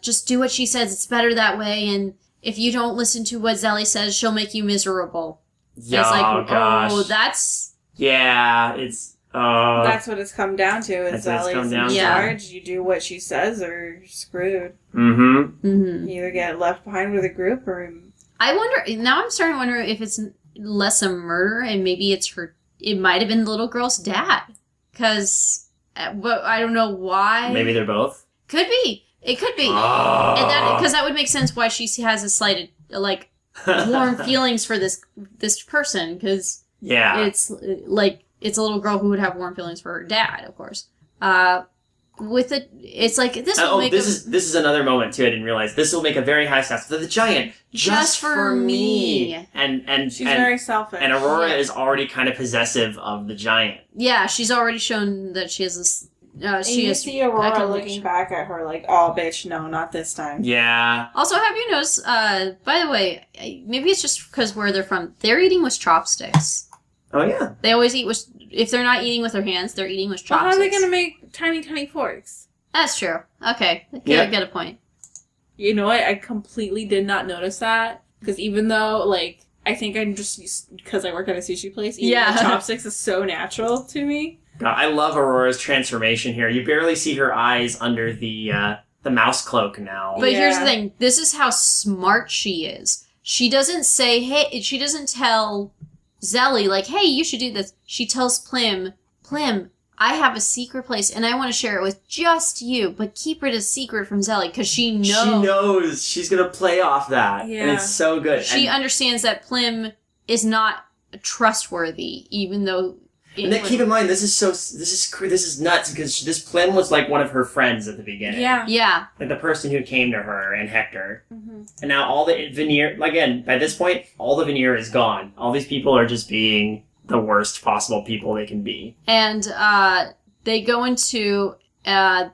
just do what she says, it's better that way, and if you don't listen to what Zelly says, she'll make you miserable.
Yeah,
it's like,
gosh.
oh, that's...
Yeah, it's...
That's what it's come down to. Is Zelly's in
Yeah.
charge. You do what she says, or you're screwed.
Mm-hmm.
Mm-hmm.
You either get left behind with a group, or
I wonder, now I'm starting to wonder if it's less a murder, and maybe it's her, it might have been the little girl's dad. Because, but I don't know why.
Maybe they're both?
Could be. It could be.
Oh.
And because that would make sense why she has a slighted, like, warm feelings for this person, because
Yeah.
it's like, it's a little girl who would have warm feelings for her dad, of course. With it, it's like, this will make
this is another moment too. I didn't realize this will make a very high stats. The giant, just for me, and
she's very selfish.
And Aurora
Yeah.
is already kind of possessive of the giant.
Yeah, she's already shown that she has this. She
you
is.
see Aurora looking back at her like, "Oh, bitch, no, not this time."
Yeah.
Also, have you noticed? By the way, maybe it's just because where they're from. They're eating with chopsticks.
Oh yeah.
They always eat with. If they're not eating with their hands, they're eating with
Well,
chopsticks.
how are they gonna make tiny, tiny forks?
That's true. Okay,
Yeah.
get a point.
You know what? I completely did not notice that, because even though, like, I think I'm just because I work at a sushi place, eating
Yeah.
with chopsticks is so natural to me.
God, I love Aurora's transformation here. You barely see her eyes under the mouse cloak now.
But here's
Yeah.
the thing: this is how smart she is. She doesn't say, "Hey," she doesn't tell Zelly like, "Hey, you should do this." She tells Plim, I have a secret place and I want to share it with just you, but keep it a secret from Zelly because she knows.
She knows she's gonna play off that, and
Yeah.
it's so good.
She
and,
understands that Plim is not trustworthy, even though.
and then keep in mind, this is nuts because this Plim was like one of her friends at the beginning.
Yeah.
Yeah,
Like the person who came to her and Hector.
Mm-hmm.
And now all the veneer, again, by this point, all the veneer is gone. All these people are just being the worst possible people they can be.
and they go into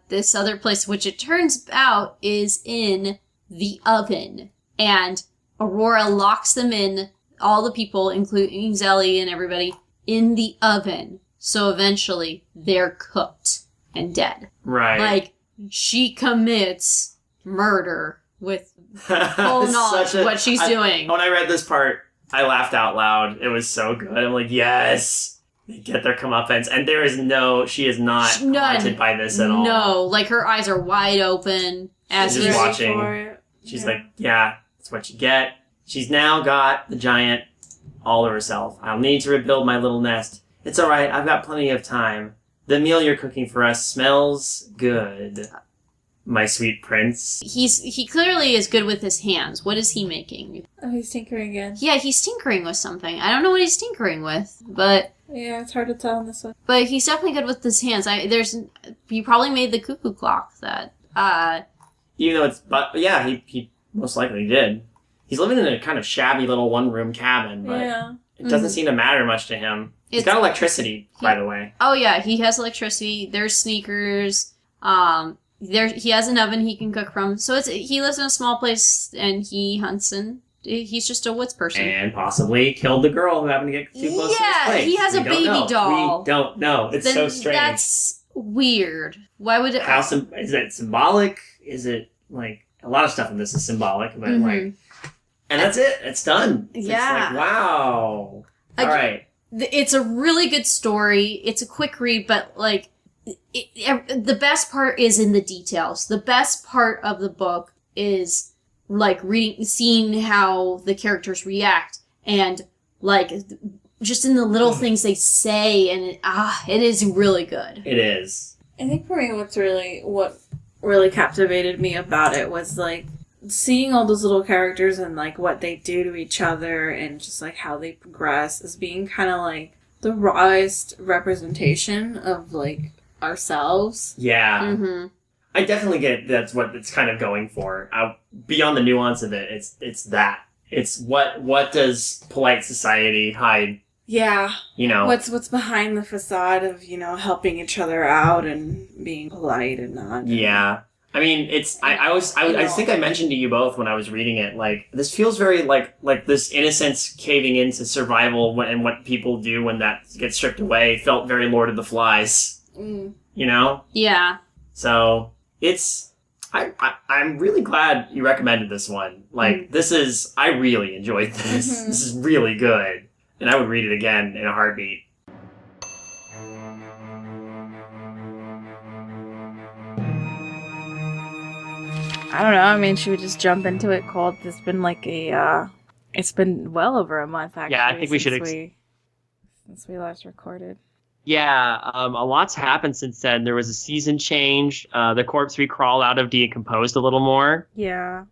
this other place, which it turns out is in the oven. And Aurora locks them in, all the people, including Zelly and everybody, in the oven. So eventually they're cooked and dead.
Right.
Like, she commits murder with full knowledge of what she's doing.
When I read this part, I laughed out loud. It was so good. I'm like, yes! They get their comeuppance. And she is not
None.
haunted by this at all.
No, like her eyes are wide open as
She's
he's
just watching.
For it.
She's like, yeah, that's what you get. She's now got the giant all to herself. I'll need to rebuild my little nest. It's alright, I've got plenty of time. The meal you're cooking for us smells good, my sweet prince.
he clearly is good with his hands. What is he making?
Oh, he's tinkering again.
Yeah, he's tinkering with something. I don't know what he's tinkering with, but
Yeah, it's hard to tell on this one.
he's definitely good with his hands. He probably made the cuckoo clock that
Even though he most likely did. He's living in a kind of shabby little one-room cabin, but
Yeah.
it doesn't seem to matter much to him. He's got electricity, by the way.
Oh yeah, he has electricity. There's sneakers. He has an oven he can cook from. So he lives in a small place and he hunts and he's just a woods person.
And possibly killed the girl who happened to get too close to his place.
he has a baby doll.
We don't know. It's
Then
so strange.
That's weird. Why would it?
Is it symbolic? Is it like a lot of stuff in this is symbolic, but like, and that's it. It's done.
Yeah.
It's like, wow. All right.
It's a really good story. It's a quick read, but like the best part is in the details. The best part of the book is like seeing how the characters react, and like just in the little things they say, and it is really good.
It is.
I think for me, what really captivated me about it was like seeing all those little characters and like what they do to each other and just like how they progress as being kind of like the rawest representation of like ourselves.
Yeah.
Mm-hmm.
I definitely get that's what it's kind of going for. Beyond the nuance of it, it's that. It's what does polite society hide?
Yeah.
You know,
What's behind the facade of, helping each other out and being polite and not.
Yeah. I mean, it's I think I mentioned to you both when I was reading it, like, this feels very like this innocence caving into survival and what people do when that gets stripped away felt very Lord of the Flies.
Mm.
You know?
Yeah.
So I'm really glad you recommended this one. Like, I really enjoyed this.
Mm-hmm.
This is really good. And I would read it again in a heartbeat.
I don't know. I mean, should we just jump into it cold? It's been like it's been well over a month, actually.
Yeah, I think we should
since we last recorded.
Yeah, a lot's happened since then. There was a season change. The corpse recrawled out of decomposed a little more.
Yeah.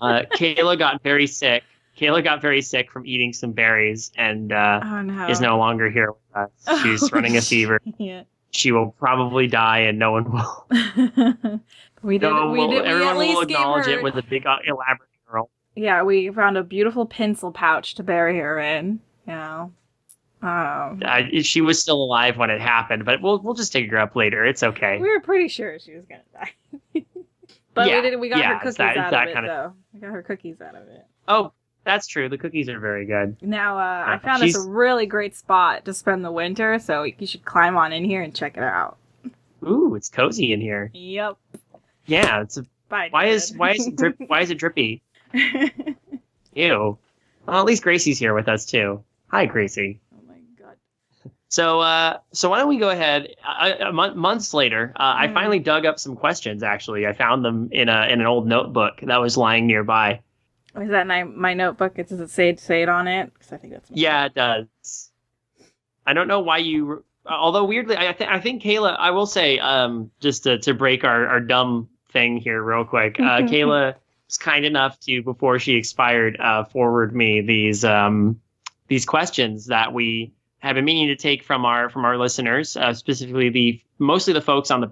Kayla got very sick. Kayla got very sick from eating some berries and
Oh no.
is no longer here with us. She's running a fever.
Yeah.
She will probably die and no one will. Everyone will acknowledge it with a big elaborate funeral.
Yeah, we found a beautiful pencil pouch to bury her in.
She was still alive when it happened, but we'll just take her up later. It's okay.
We were pretty sure she was gonna die. But
Yeah,
we got her cookies out of it,
kinda...
though. We got her cookies out of it.
Oh, that's true. The cookies are very good.
Now, I found us a really great spot to spend the winter, so you should climb on in here and check it out.
Ooh, it's cozy in here.
Yep.
Yeah,
Bye,
why is it drippy? Ew. Well, at least Gracie's here with us too. Hi, Gracie.
Oh my god.
So why don't we go ahead? Months later, I finally dug up some questions. Actually, I found them in an old notebook that was lying nearby.
Is that my notebook? Does it say it on it? Because I think that's.
Yeah, it does. I don't know why you. Although weirdly, I think Kayla. I will say, just to break our dumb thing here real quick. Kayla was kind enough to, before she expired, forward me these questions that we have been meaning to take from our listeners, specifically mostly the folks on the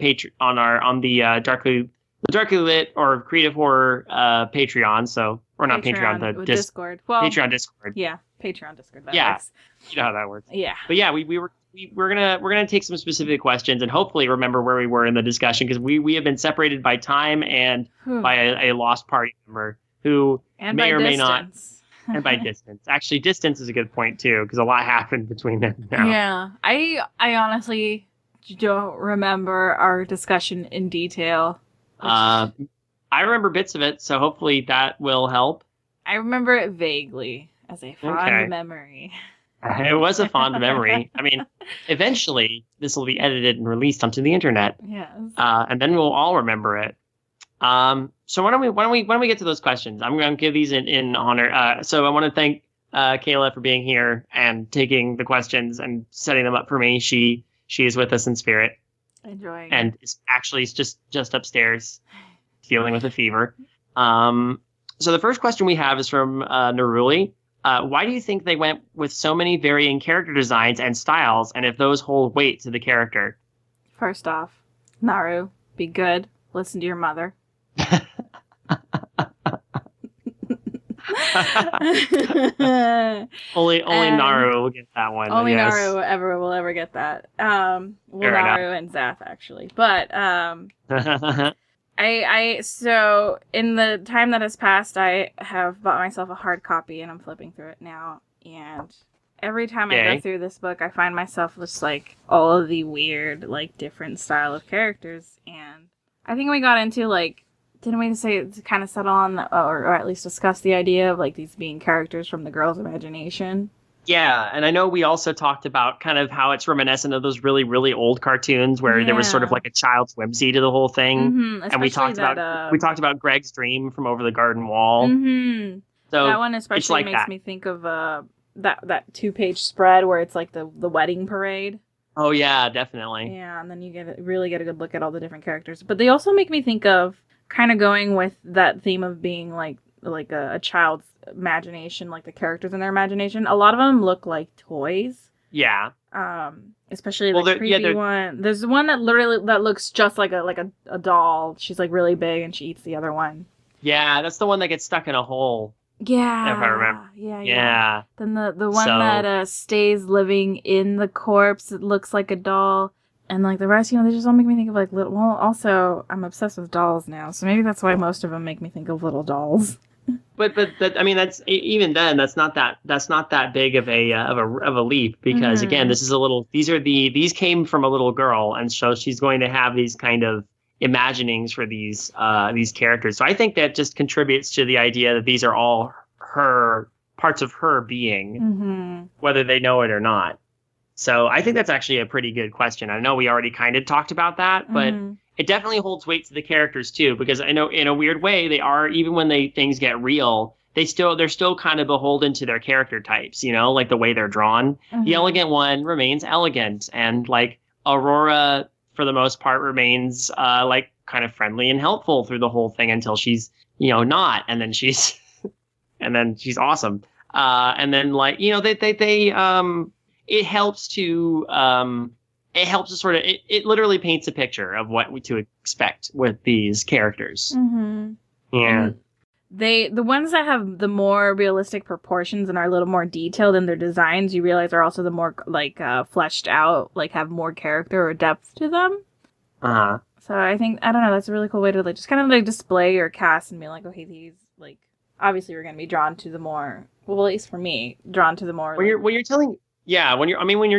Darkly Lit or Creative Horror Patreon. So, or not Patreon, the
Discord. Well,
Patreon Discord.
Yeah, Patreon Discord.
Yeah,
works.
You know how that works.
Yeah.
But yeah, we're gonna take some specific questions and hopefully remember where we were in the discussion, because we have been separated by time and by a lost party member who may or may not. And by distance. Actually, distance is a good point, too, because a lot happened between them now.
Yeah. I honestly don't remember our discussion in detail.
I remember bits of it, so hopefully that will help.
I remember it vaguely as a fond memory.
It was a fond memory. I mean, eventually, this will be edited and released onto the internet.
Yes.
And then we'll all remember it. So why don't we get to those questions? I'm going to give these in honor. So I want to thank Kayla for being here and taking the questions and setting them up for me. She is with us in spirit,
enjoying,
and is actually just upstairs dealing with a fever. So the first question we have is from Naruli. Why do you think they went with so many varying character designs and styles, and if those hold weight to the character?
First off, Naru, be good. Listen to your mother.
only Naru will get that one.
Only Naru will ever get that. Naru and Zath actually, but so in the time that has passed, I have bought myself a hard copy and I'm flipping through it now. And every time I go through this book, I find myself just like all of the weird, like different style of characters. And I think we got into like, didn't we say to kind of settle on or at least discuss the idea of like these being characters from the girl's imagination?
Yeah, and I know we also talked about kind of how it's reminiscent of those really, really old cartoons where there was sort of like a child's whimsy to the whole thing.
Mm-hmm,
and we talked about Greg's Dream from Over the Garden Wall.
Mm-hmm.
So
that one especially makes me think of that 2-page spread where it's like the wedding parade.
Oh yeah, definitely.
Yeah, and then you really get a good look at all the different characters. But they also make me think of kind of going with that theme of being like a child's imagination, like the characters in their imagination. A lot of them look like toys.
Yeah.
Especially the creepy one. There's one that looks just like a doll. She's like really big and she eats the other one.
Yeah, that's the one that gets stuck in a hole.
Yeah.
If I remember.
Yeah. Then the one that stays living in the corpse, it looks like a doll. And like the rest, they just all make me think of like little. Well, also I'm obsessed with dolls now, so maybe that's why most of them make me think of little dolls.
But I mean, that's even then that's not that big of a leap, because again, these came from a little girl, and so she's going to have these kind of imaginings for these characters. So I think that just contributes to the idea that these are all her parts of her being, whether they know it or not. So I think that's actually a pretty good question. I know we already kind of talked about that, but it definitely holds weight to the characters too, because I know in a weird way they are, even when things get real, they're still kind of beholden to their character types, like the way they're drawn. The elegant one remains elegant, and like Aurora for the most part remains like kind of friendly and helpful through the whole thing until she's not, and then she's awesome. And then like it helps to sort of it literally paints a picture of what to expect with these characters. Yeah.
The ones that have the more realistic proportions and are a little more detailed in their designs, you realize are also the more like fleshed out, like have more character or depth to them. So I think, I don't know, that's a really cool way to like just kind of like display your cast and be like, okay, these like obviously we're going to be drawn to the more, well, at least for me, drawn to the more
when you're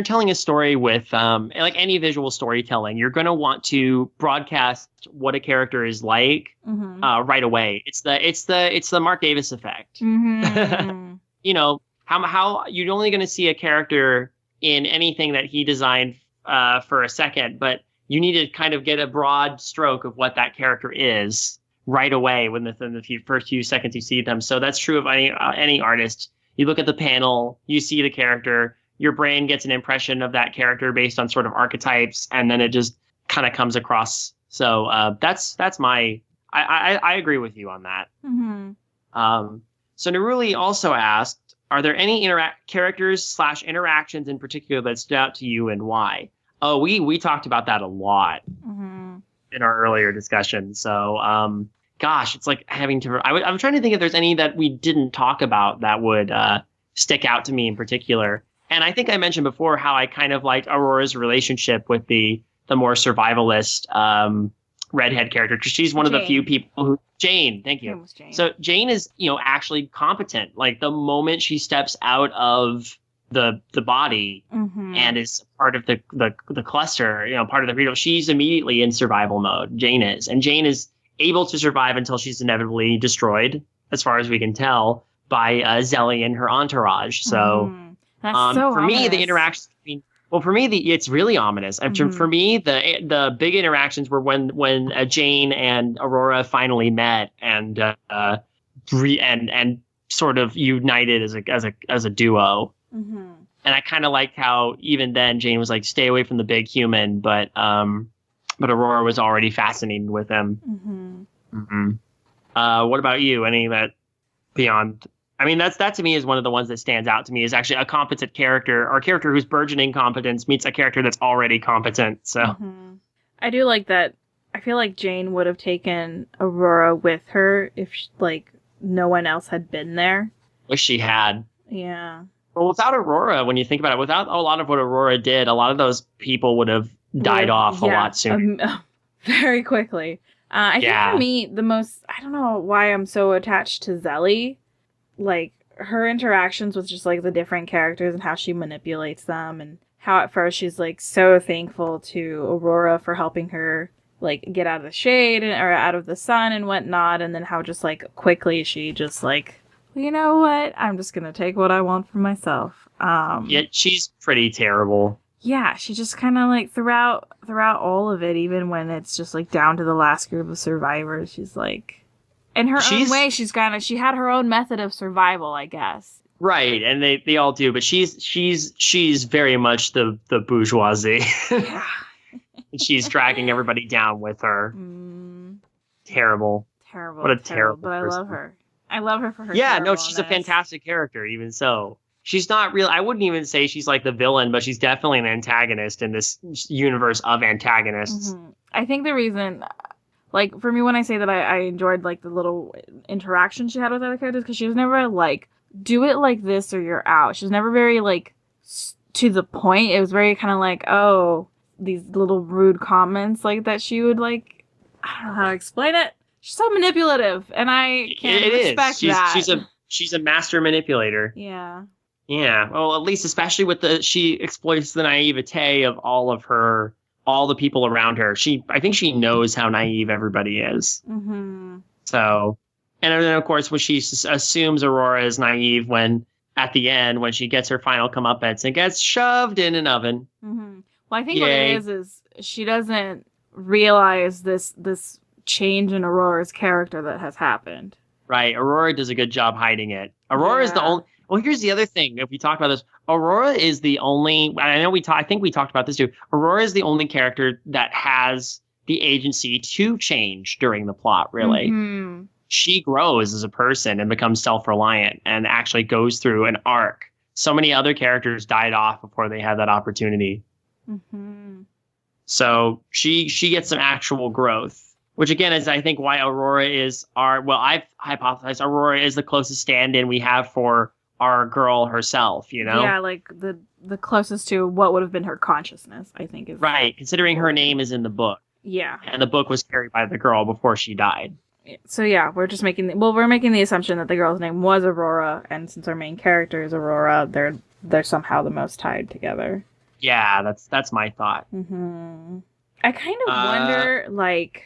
telling a story with like any visual storytelling, you're going to want to broadcast what a character is like right away. It's the Mark Davis effect. How you're only going to see a character in anything that he designed for a second, but you need to kind of get a broad stroke of what that character is right away within the first few seconds you see them. So that's true of any artist. You look at the panel, you see the character. Your brain gets an impression of that character based on sort of archetypes, and then it just kind of comes across. So that's my. I agree with you on that. So Neruli also asked, are there any characters / interactions in particular that stood out to you, and why? Oh, we talked about that a lot in our earlier discussion. So gosh, it's like having to. I'm trying to think if there's any that we didn't talk about that would stick out to me in particular. And I think I mentioned before how I kind of like Aurora's relationship with the more survivalist redhead character, because she's one of the few people who Jane. Thank you. Jane. So Jane is actually competent. Like the moment she steps out of the body and is part of the cluster, part of the Credo, she's immediately in survival mode. Jane is able to survive until she's inevitably destroyed, as far as we can tell, by Zelly and her entourage. So.
That's so
for
ominous.
me, the interactions between it's really ominous. For me, the big interactions were when Jane and Aurora finally met and sort of united as a duo. And I kind of liked how even then Jane was like, stay away from the big human, but Aurora was already fascinated with him. What about you? Any that beyond? I mean, that to me is one of the ones that stands out to me, is actually a competent character, or a character whose burgeoning competence meets a character that's already competent. So
I do like that. I feel like Jane would have taken Aurora with her if like no one else had been there.
Wish she had.
Yeah.
Well, without Aurora, when you think about it, without a lot of what Aurora did, a lot of those people would have died off a lot sooner.
Very quickly. I think for me, I don't know why I'm so attached to Zelly. Like, her interactions with just, like, the different characters and how she manipulates them, and how at first she's, like, so thankful to Aurora for helping her, like, get out of the shade or out of the sun and whatnot, and then how just, like, quickly she just, like, well, you know what? I'm just gonna take what I want for myself.
Yeah, she's pretty terrible.
Yeah, she just kind of, like, throughout all of it, even when it's just, like, down to the last group of survivors, she's, like... In her own way, she had her own method of survival, I guess.
Right, and they all do, but she's very much the bourgeoisie.
Yeah.
She's dragging everybody down with her. terrible.
Terrible.
What a
terrible.
terrible
But
person.
I love her. I love her for her.
Yeah, no, she's a
terribleness.
fantastic character, even so. She's not real. I wouldn't even say she's like the villain, but she's definitely an antagonist in this universe of antagonists.
Mhm. I think the reason, like, for me, when I say that I enjoyed, like, the little interaction she had with other characters, because she was never, like, do it like this or you're out. She was never very, like, to the point. It was very kind of like, oh, these little rude comments, like, that she would, like, I don't know how to explain it. She's so manipulative, and I can respect that.
She's a master manipulator.
Yeah.
Yeah, well, at least especially with she exploits the naivete of all the people around her. I think she knows how naive everybody is.
Mm-hmm.
So, and then of course when she assumes Aurora is naive when at the end when she gets her final comeuppance and gets shoved in an oven.
Mm-hmm. Well, I think what it is she doesn't realize this change in Aurora's character that has happened.
Right, Aurora does a good job hiding it. Aurora is the only. Well, here's the other thing. If we talk about this, Aurora is the only. I know I think we talked about this too. Aurora is the only character that has the agency to change during the plot. Really, she grows as a person and becomes self-reliant and actually goes through an arc. So many other characters died off before they had that opportunity.
Mm-hmm.
So she gets some actual growth. Which again is, I think, why Aurora is I've hypothesized Aurora is the closest stand-in we have for our girl herself, you know?
Yeah, like the closest to what would have been her consciousness, I think. Is
right, considering her name is in the book.
Yeah.
And the book was carried by the girl before she died.
So yeah, we're just making the assumption that the girl's name was Aurora, and since our main character is Aurora, they're somehow the most tied together.
Yeah, that's my thought.
Mm-hmm. I kind of wonder, like,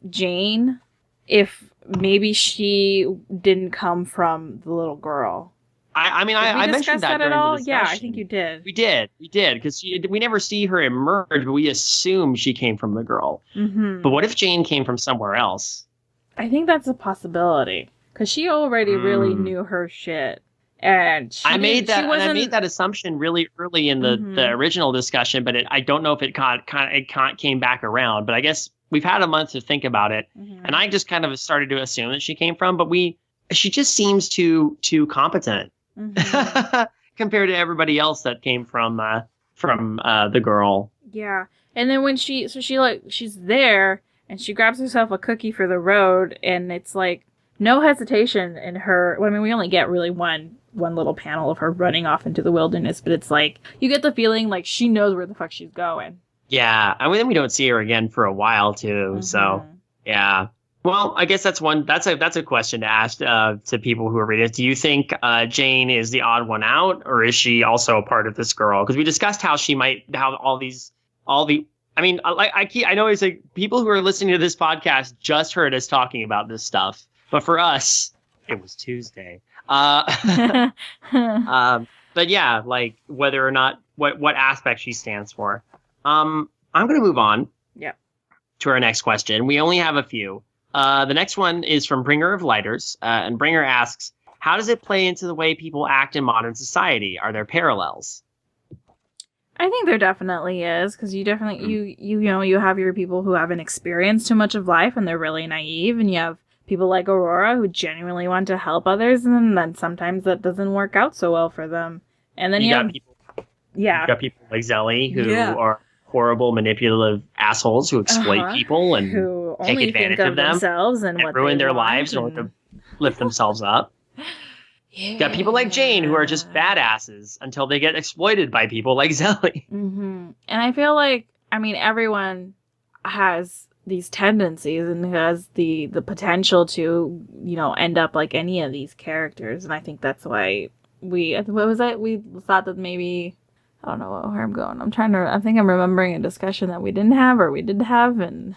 Jane, if maybe she didn't come from the little girl.
I mentioned that during the discussion.
Yeah, I think you did.
We did, because we never see her emerge, but we assume she came from the girl.
Mm-hmm.
But what if Jane came from somewhere else?
I think that's a possibility, because she already really knew her shit. And
I made that assumption really early in the original discussion, but I don't know if it came back around. But I guess we've had a month to think about it, and I just kind of started to assume that she came from. But she just seems too competent compared to everybody else that came from the girl.
Yeah, and then when she's there and she grabs herself a cookie for the road, and it's like no hesitation in her. Well, I mean, we only get really one little panel of her running off into the wilderness, but it's like you get the feeling like she knows where the fuck she's going.
Yeah, I mean, we don't see her again for a while too. So yeah. Well, I guess that's a question to ask to people who are reading it. Do you think Jane is the odd one out, or is she also a part of this girl? Because we discussed how I know it's like people who are listening to this podcast just heard us talking about this stuff, but for us, it was Tuesday. But yeah, like whether or not what aspect she stands for. I'm going to move on.
Yeah.
To our next question. We only have a few. The next one is from Bringer of Lighters, and Bringer asks, "How does it play into the way people act in modern society? Are there parallels?"
I think there definitely is, because you definitely you have your people who haven't experienced too much of life and they're really naive, and you have people like Aurora who genuinely want to help others, and then sometimes that doesn't work out so well for them. And then you got
people like Zelly who are horrible, manipulative assholes who exploit people and
who
take advantage of them
themselves and
ruin their lives in order to lift themselves up. You got people like Jane who are just badasses until they get exploited by people like Zelly.
Mm-hmm. And I feel like, I mean, everyone has these tendencies and has the potential to, end up like any of these characters. And I think that's why we thought that maybe, I don't know where I'm going. I think I'm remembering a discussion that we didn't have or we did have. And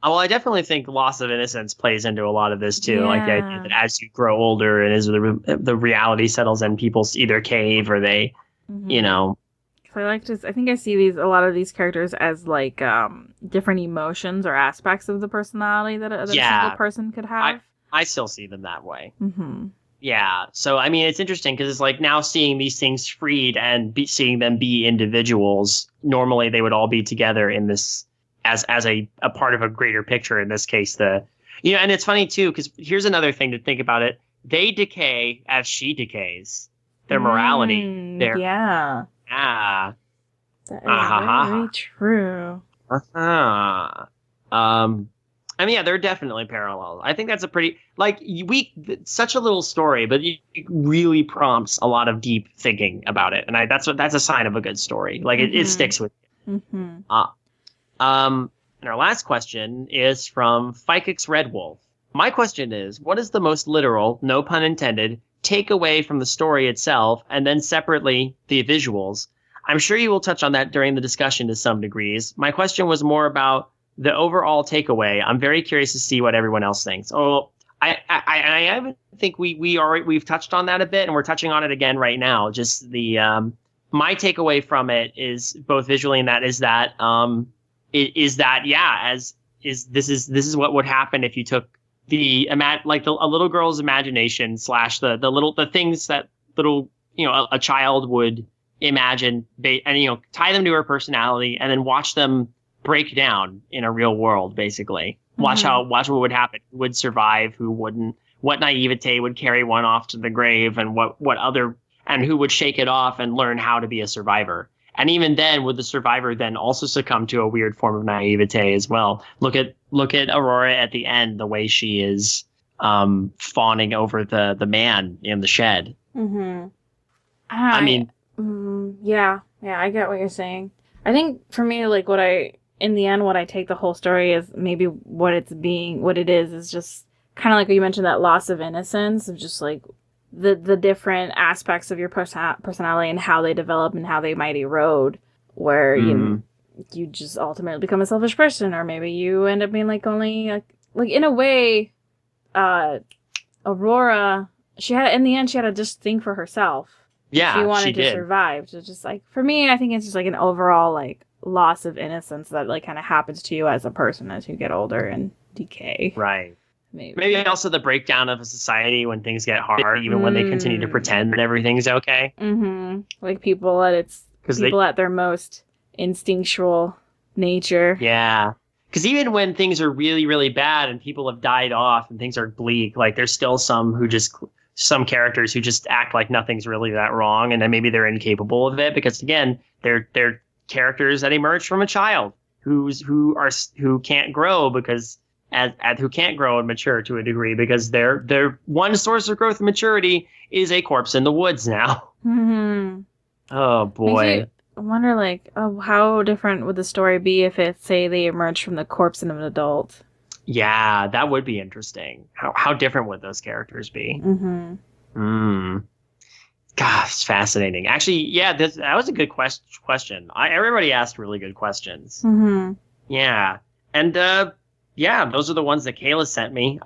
well, I definitely think loss of innocence plays into a lot of this too. Like the idea that as you grow older and as the reality settles in, people either cave or they,
I think I see a lot of these characters as like different emotions or aspects of the personality that a single person could have.
I still see them that way.
Mm-hmm.
Yeah. So, I mean, it's interesting because it's like now seeing these things freed and seeing them be individuals. Normally they would all be together in this as a part of a greater picture. In this case, the
And it's funny too, because here's another thing to think about it. They decay as she decays. Their morality.
Yeah.
Ah.
That is very true.
I mean, yeah, there are definitely parallels. I think that's a pretty, such a little story, but it really prompts a lot of deep thinking about it. And that's a sign of a good story. Like, it sticks with you. And our last question is from Phykix Red Wolf. My question is, what is the most literal, no pun intended, takeaway from the story itself, and then separately, the visuals? I'm sure you will touch on that during the discussion to some degrees. My question was more about the overall takeaway. I'm very curious to see what everyone else thinks. Oh, I think we've touched on that a bit, and we're touching on it again right now. Just the my takeaway from it is both visually and this is what would happen if you took a little girl's imagination / the things that a child would imagine and tie them to her personality and then watch them break down in a real world, basically. Watch what would happen, who would survive, who wouldn't, what naivete would carry one off to the grave, and and who would shake it off and learn how to be a survivor. And even then, would the survivor then also succumb to a weird form of naivete as well? Look at Aurora at the end, the way she is fawning over the man in the shed.
I mean, yeah, I get what you're saying. I think for me, in the end, what I take the whole story is maybe what it is just kind of like you mentioned, that loss of innocence of just like the different aspects of your personality and how they develop and how they might erode, where you just ultimately become a selfish person, or maybe you end up being only in a way, Aurora, in the end she had to just think for herself.
Yeah,
she wanted to survive. So just for me, I think it's just an overall loss of innocence that kind of happens to you as a person as you get older and decay.
Right. Maybe also the breakdown of a society when things get hard, even when they continue to pretend that everything's okay.
People at their most instinctual nature.
Yeah. Because even when things are really, really bad and people have died off and things are bleak, there's still some characters who just act like nothing's really that wrong, and then maybe they're incapable of it because, again, they're characters that emerge from a child who can't grow because who can't grow and mature to a degree because their one source of growth and maturity is a corpse in the woods now. Oh boy.
I wonder how different would the story be if say they emerged from the corpse of an adult?
Yeah, that would be interesting. How different would those characters be? Gosh, it's fascinating. Actually, yeah, that was a good question. Everybody asked really good questions. Yeah. And those are the ones that Kayla sent me.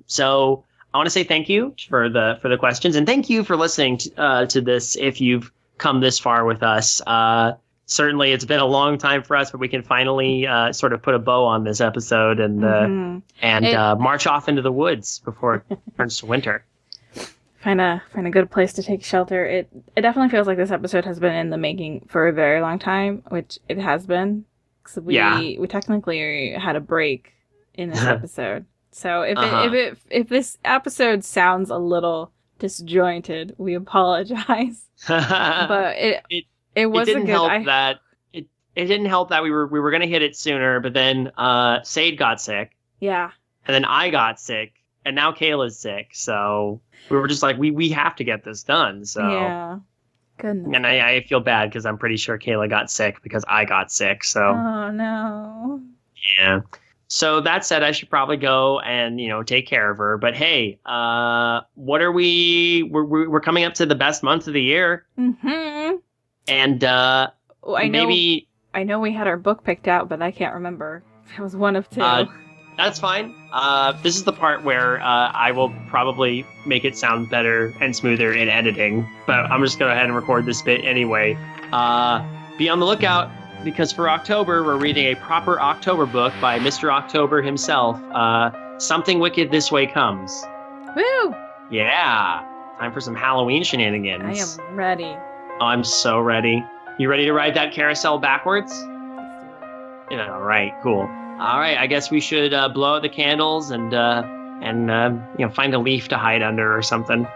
So I want to say thank you for the questions, and thank you for listening to this if you've come this far with us. Certainly, it's been a long time for us, but we can finally sort of put a bow on this episode and march off into the woods before it turns to winter.
Find a good place to take shelter. It definitely feels like this episode has been in the making for a very long time, which it has been. So we technically had a break in this episode. So if this episode sounds a little disjointed, we apologize. But it wasn't good.
It didn't help that we were gonna hit it sooner, but then Sade got sick.
Yeah.
And then I got sick, and now Kayla's sick. So we were just we have to get this done. So
yeah. Goodness.
And I feel bad because I'm pretty sure Kayla got sick because I got sick. So
oh no.
Yeah. So that said, I should probably go and take care of her. But hey, what are we're coming up to the best month of the year. And I know we had our book picked out, but I can't remember. It was one of two. That's fine. This is the part where I will probably make it sound better and smoother in editing, but I'm just going to go ahead and record this bit anyway. Be on the lookout, because for October, we're reading a proper October book by Mr. October himself. Something Wicked This Way Comes.
Woo!
Yeah. Time for some Halloween shenanigans.
I am ready.
Oh, I'm so ready. You ready to ride that carousel backwards? Yeah, all right, cool. All right, I guess we should blow out the candles and find a leaf to hide under or something.